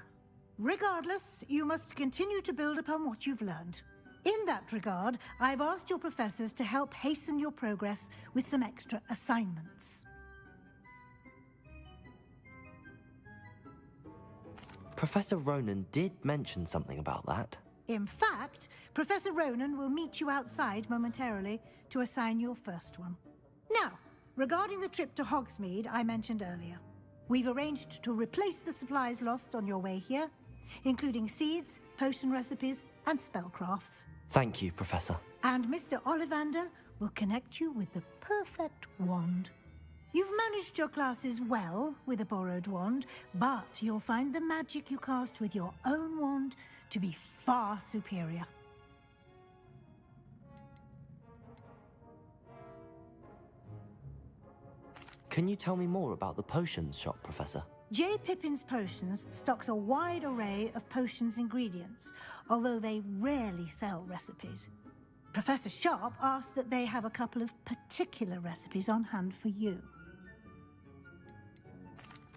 Regardless, you must continue to build upon what you've learned. In that regard, I've asked your professors to help hasten your progress with some extra assignments. Professor Ronan did mention something about that. In fact, Professor Ronan will meet you outside momentarily to assign your first one. Now, regarding the trip to Hogsmeade I mentioned earlier, we've arranged to replace the supplies lost on your way here, including seeds, potion recipes, and spellcrafts. Thank you, Professor. And Mr. Ollivander will connect you with the perfect wand. You've managed your classes well with a borrowed wand, but you'll find the magic you cast with your own wand to be far superior. Can you tell me more about the potions shop, Professor? J. Pippin's Potions stocks a wide array of potions ingredients, although they rarely sell recipes. Professor Sharp asked that they have a couple of particular recipes on hand for you.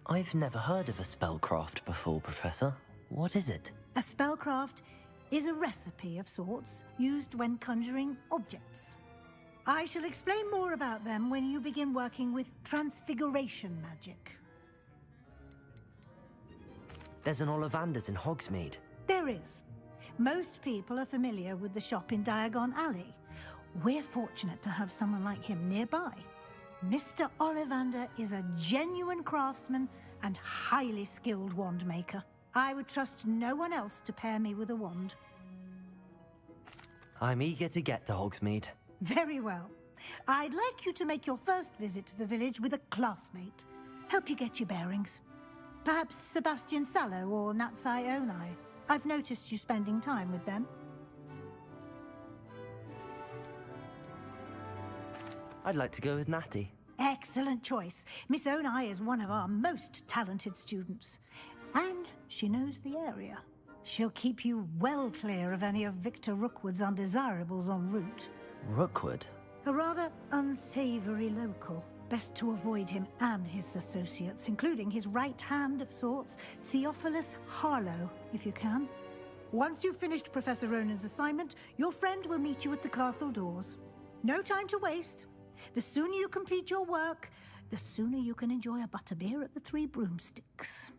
I've never heard of a spellcraft before, Professor. What is it? A spellcraft is a recipe of sorts used when conjuring objects. I shall explain more about them when you begin working with transfiguration magic. There's an Ollivander's in Hogsmeade. There is. Most people are familiar with the shop in Diagon Alley. We're fortunate to have someone like him nearby. Mr. Ollivander is a genuine craftsman and highly skilled wand maker. I would trust no one else to pair me with a wand. I'm eager to get to Hogsmeade. Very well. I'd like you to make your first visit to the village with a classmate. Help you get your bearings. Perhaps Sebastian Sallow or Natsai Onai. I've noticed you spending time with them. I'd like to go with Natty. Excellent choice. Miss Onai is one of our most talented students. And she knows the area. She'll keep you well clear of any of Victor Rookwood's undesirables en route. Rookwood? A rather unsavory local. Best to avoid him and his associates, including his right hand of sorts, Theophilus Harlow, if you can. Once you've finished Professor Ronan's assignment, your friend will meet you at the castle doors. No time to waste. The sooner you complete your work, the sooner you can enjoy a butterbeer at the Three Broomsticks.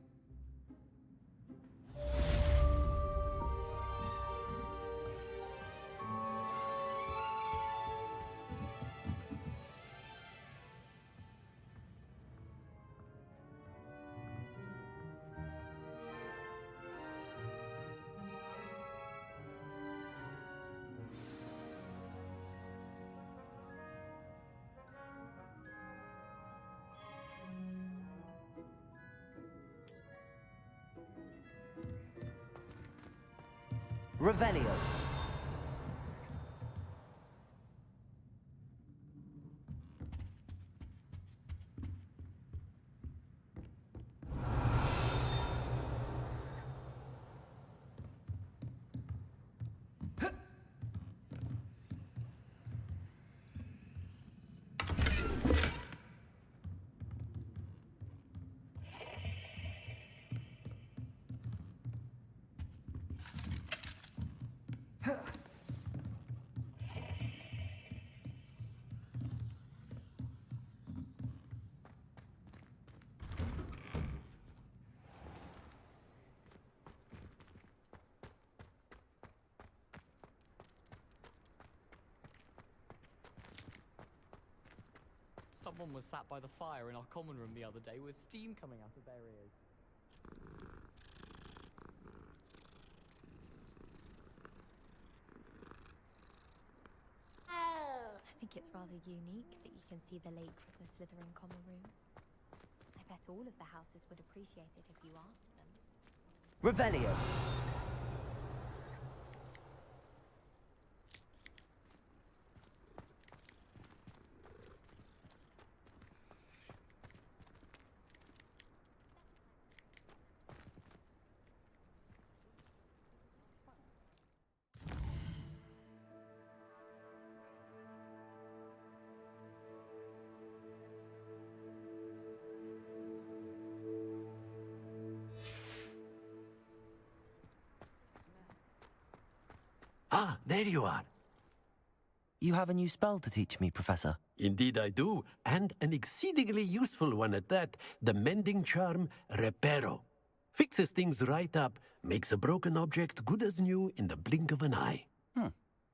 Revelio. Someone was sat by the fire in our common room the other day with steam coming out of their ears. I think it's rather unique that you can see the lake from the Slytherin common room. I bet all of the houses would appreciate it if you asked them. Revelio. Ah, there you are. You have a new spell to teach me, Professor. Indeed I do, and an exceedingly useful one at that. The mending charm, Reparo. Fixes things right up, makes a broken object good as new in the blink of an eye.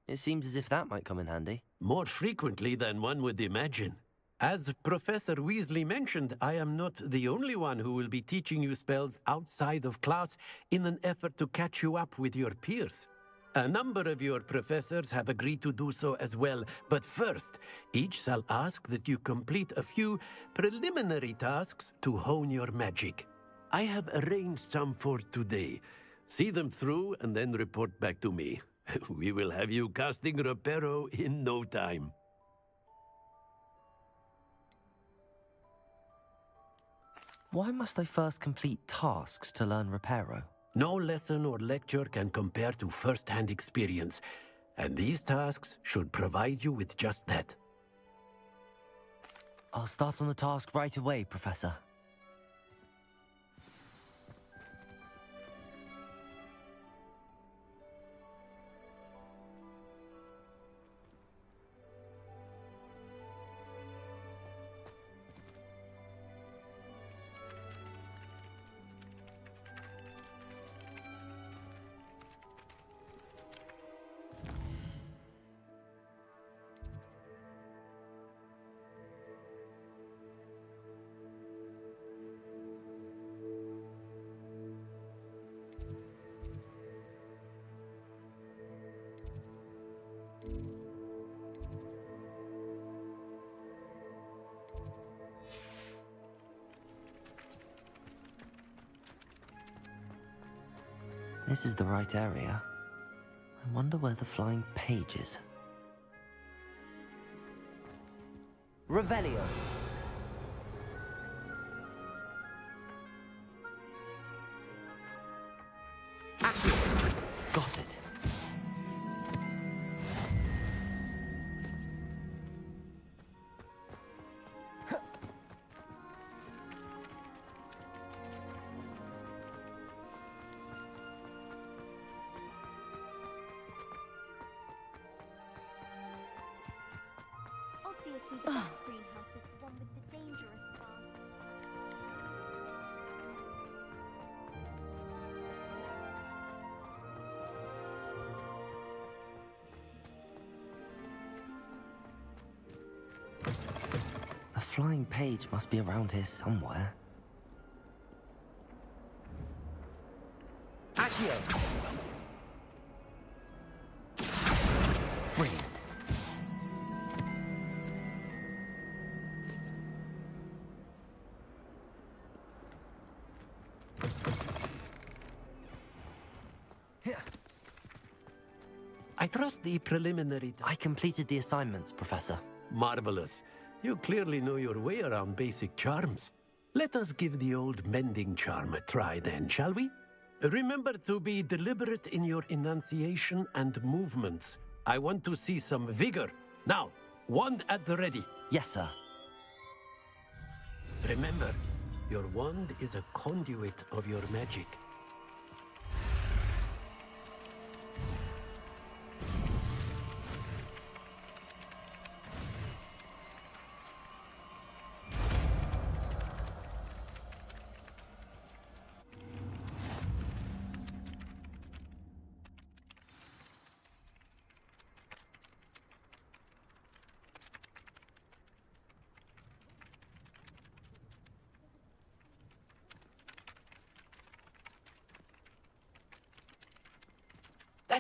It seems as if that might come in handy. More frequently than one would imagine. As Professor Weasley mentioned, I am not the only one who will be teaching you spells outside of class in an effort to catch you up with your peers. A number of your professors have agreed to do so as well, but first, each shall ask that you complete a few preliminary tasks to hone your magic. I have arranged some for today. See them through and then report back to me. We will have you casting Reparo in no time. Why must I first complete tasks to learn Reparo? No lesson or lecture can compare to first-hand experience, and these tasks should provide you with just that. I'll start on the task right away, Professor. This is the right area. I wonder where the flying page is. Revelio. Got it. Obviously, the best greenhouse is the one with the dangerous path. The flying page must be around here somewhere. Accio! Brilliant. I trust the preliminary... I completed the assignments, Professor. Marvelous. You clearly know your way around basic charms. Let us give the old mending charm a try then, shall we? Remember to be deliberate in your enunciation and movements. I want to see some vigor. Now, wand at the ready. Yes, sir. Remember, your wand is a conduit of your magic.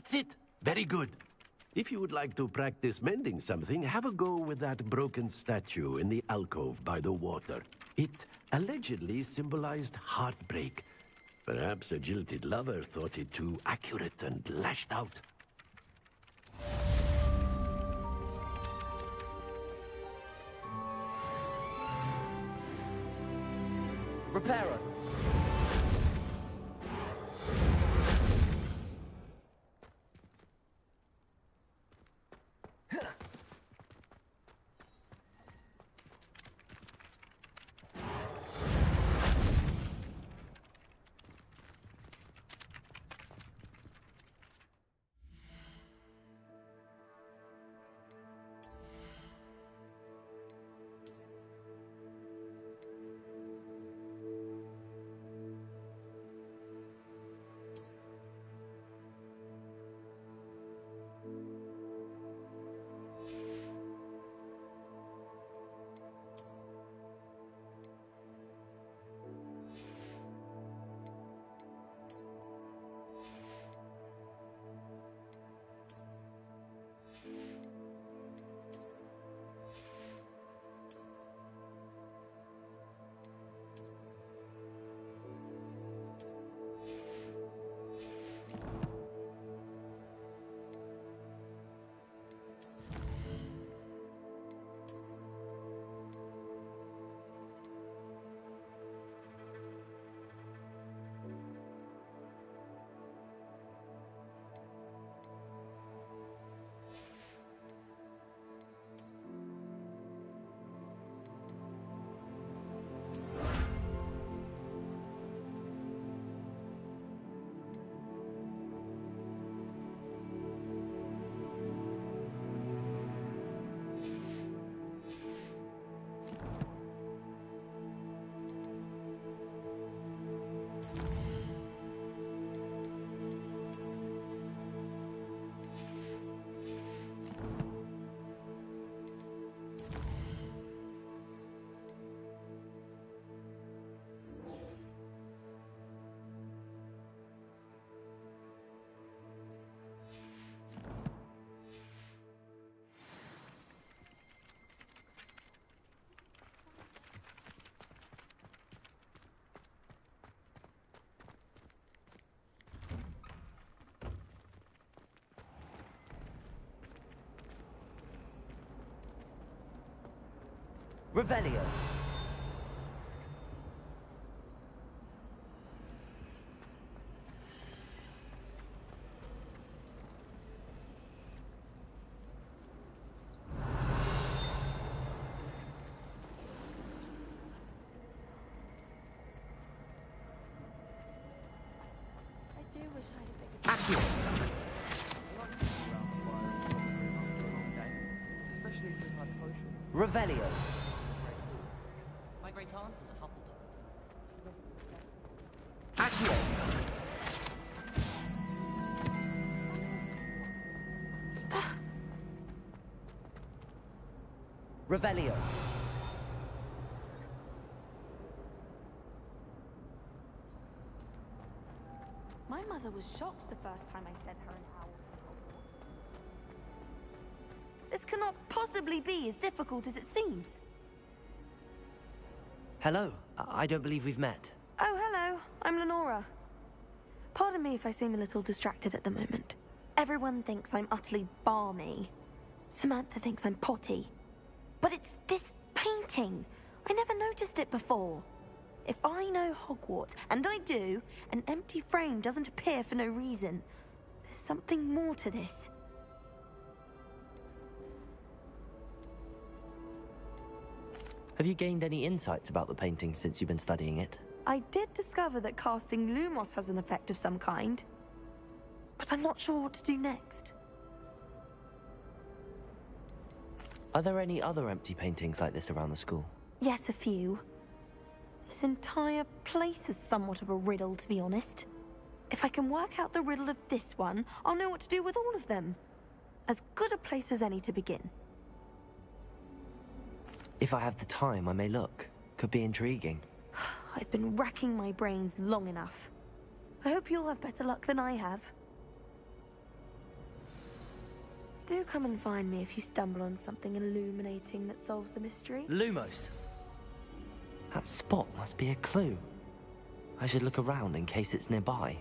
That's it! Very good. If you would like to practice mending something, have a go with that broken statue in the alcove by the water. It allegedly symbolized heartbreak. Perhaps a jilted lover thought it too accurate and lashed out. Reparo! Revelio. I do wish I had a bigger... Accurate! Especially if we've had a potion. Revelio. My great aunt was a Hufflepuff. Accio. Revelio. My mother was shocked the first time I sent her an owl. This cannot possibly be as difficult as it seems. Hello. I don't believe we've met. Oh, hello. I'm Lenora. Pardon me if I seem a little distracted at the moment. Everyone thinks I'm utterly balmy. Samantha thinks I'm potty. But it's this painting. I never noticed it before. If I know Hogwarts, and I do, an empty frame doesn't appear for no reason. There's something more to this. Have you gained any insights about the painting since you've been studying it? I did discover that casting Lumos has an effect of some kind. But I'm not sure what to do next. Are there any other empty paintings like this around the school? Yes, a few. This entire place is somewhat of a riddle, to be honest. If I can work out the riddle of this one, I'll know what to do with all of them. As good a place as any to begin. If I have the time, I may look. Could be intriguing. I've been racking my brains long enough. I hope you'll have better luck than I have. Do come and find me if you stumble on something illuminating that solves the mystery. Lumos. That spot must be a clue. I should look around in case it's nearby.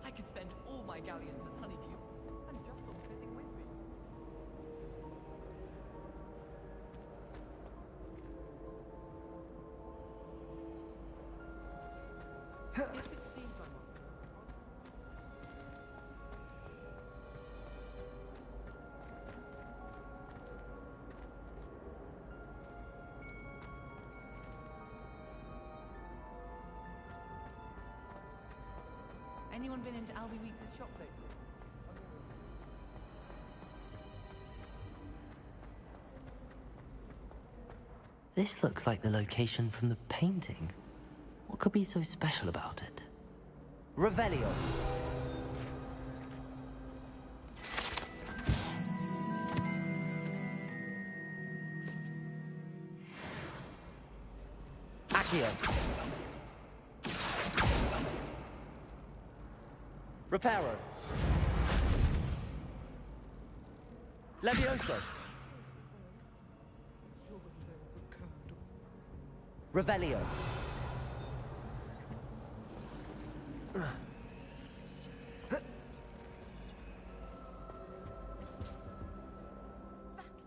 I could spend all my galleons at Honeydews and just on sitting with me. If it seems I'm on. Anyone been into Albie Weeks' shop lately? This looks like the location from the painting. What could be so special about it? Revelio. Accio. Reparo. Levioso. Revelio. That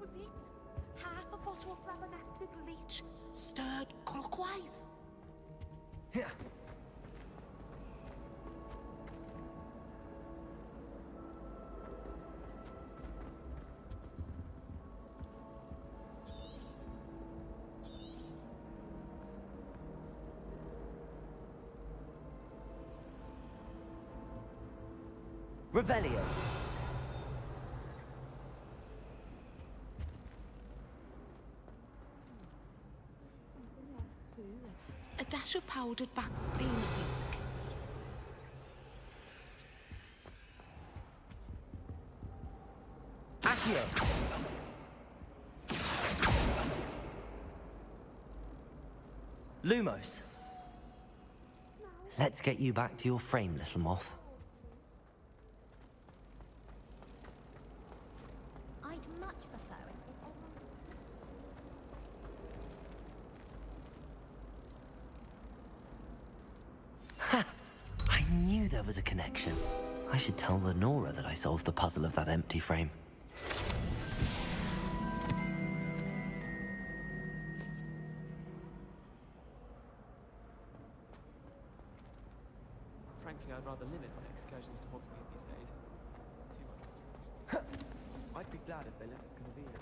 was it. Half a bottle of flabbergasted leech, stirred clockwise. Revelio. A dash of powdered bat's bane, I think. Accio. Lumos. Let's get you back to your frame, little moth. I'd much prefer it if everyone... Ha! I knew there was a connection. I should tell Lenora that I solved the puzzle of that empty frame. Frankly, I'd rather limit my excursions to Hogsmeade these days. Too much distraction. I'd be glad if they let us convene at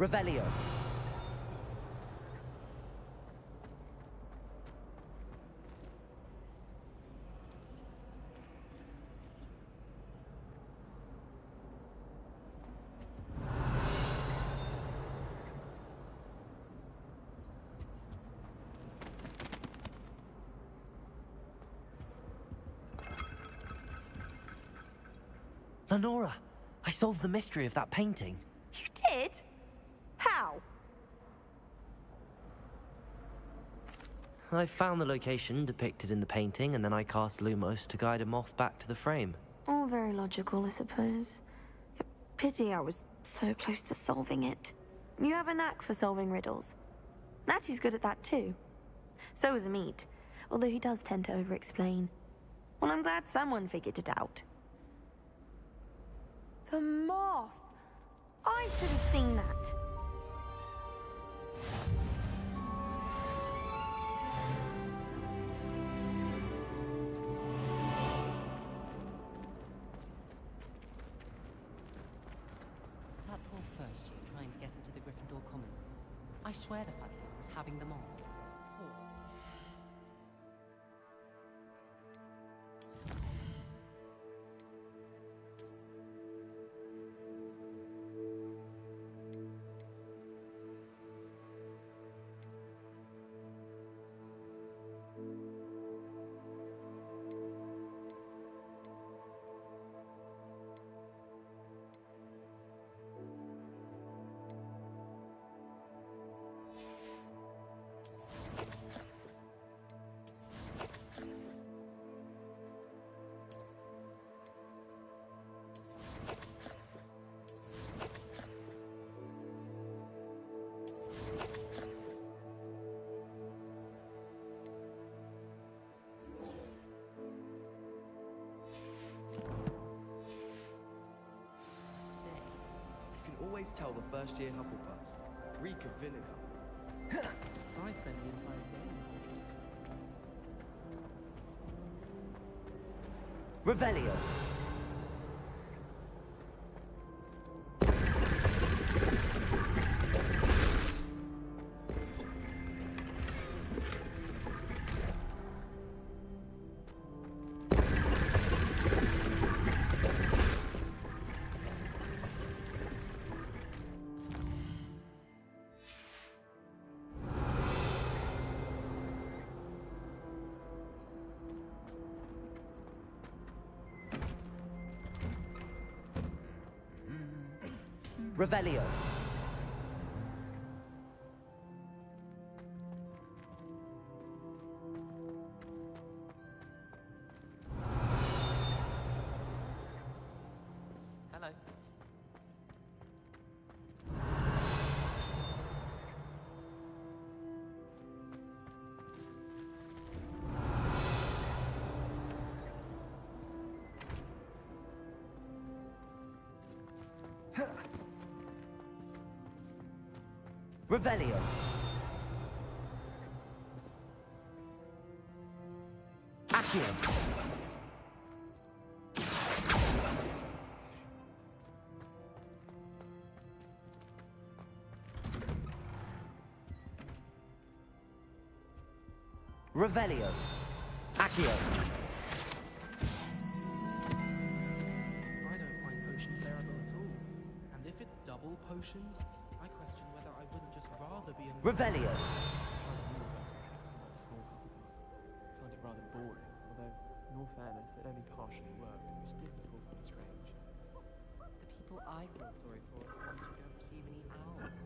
the Revelio. Lenora, I solved the mystery of that painting. You did? How? I found the location depicted in the painting, and then I cast Lumos to guide a moth back to the frame. All very logical, I suppose. Pity I was so close to solving it. You have a knack for solving riddles. Natty's good at that too. So is Amit, although he does tend to over-explain. Well, I'm glad someone figured it out. The moth! I should have seen that. That poor first year trying to get into the Gryffindor common room. I swear the fat lady was having them on. Poor. You can always tell the first-year Hufflepuffs. Reek of vinegar. I spent the entire day. Revelio. Revelio. Hello. Revelio. Accio. Revelio. Accio. I don't find potions bearable at all. And if it's double potions, I question whether I wouldn't just rather be in Revelio. Trying to rule about some hacks on that small Hufflepuff. Find it rather boring, although, in all fairness, it only partially worked, which did look awfully strange. The people I feel sorry for are the ones who don't receive any owls.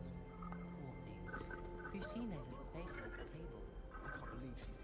Poor things. Have you seen their little faces at the table? I can't believe she's...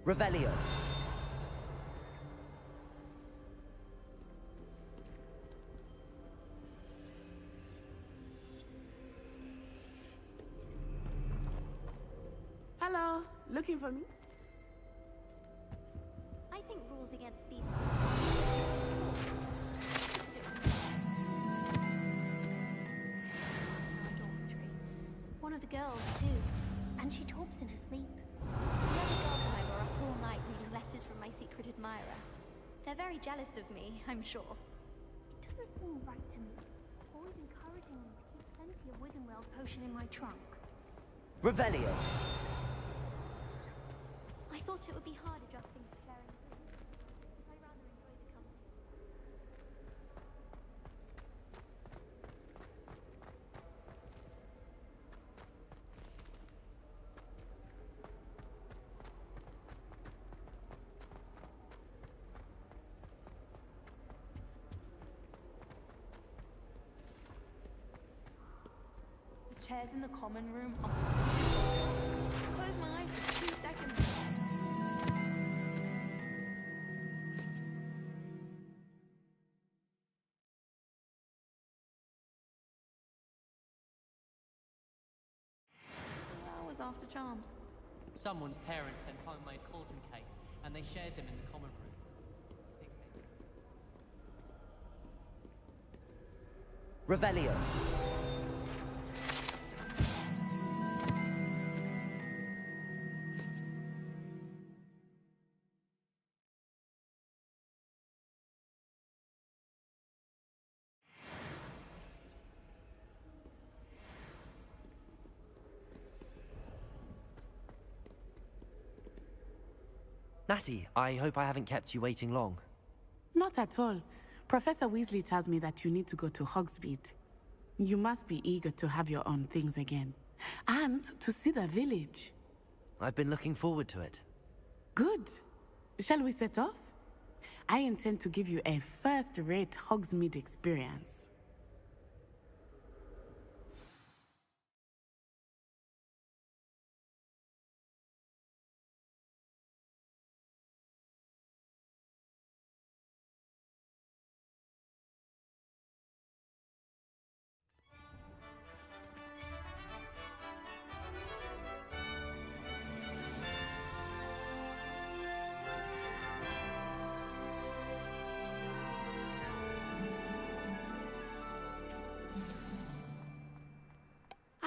Revelio. Hello, looking for me? I think rules against species. One of the girls, too. And she talks in her sleep. The other girls and I were up all night reading letters from my secret admirer. They're very jealous of me, I'm sure. It doesn't seem right to me. Always encouraging me to keep plenty of Wiggenweld potion in my trunk. Revelio. I thought it would be hard adjusting to sharing food. I rather enjoy the company. The chairs in the common room are... Close my eyes for 2 seconds. Hours after charms. Someone's parents sent homemade cauldron cakes, and they shared them in the common room. Revelio. Natty, I hope I haven't kept you waiting long. Not at all. Professor Weasley tells me that you need to go to Hogsmeade. You must be eager to have your own things again. And to see the village. I've been looking forward to it. Good. Shall we set off? I intend to give you a first-rate Hogsmeade experience.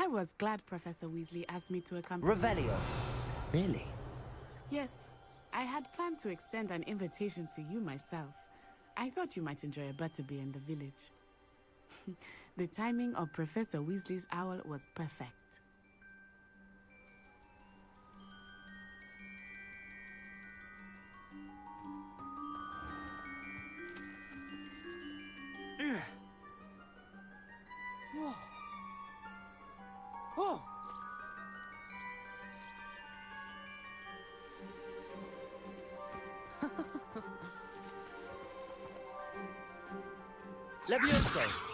I was glad Professor Weasley asked me to accompany. Revelio. Really? Yes, I had planned to extend an invitation to you myself. I thought you might enjoy a butterbeer in the village. The timing of Professor Weasley's owl was perfect. Whoa. Oh! Levioso!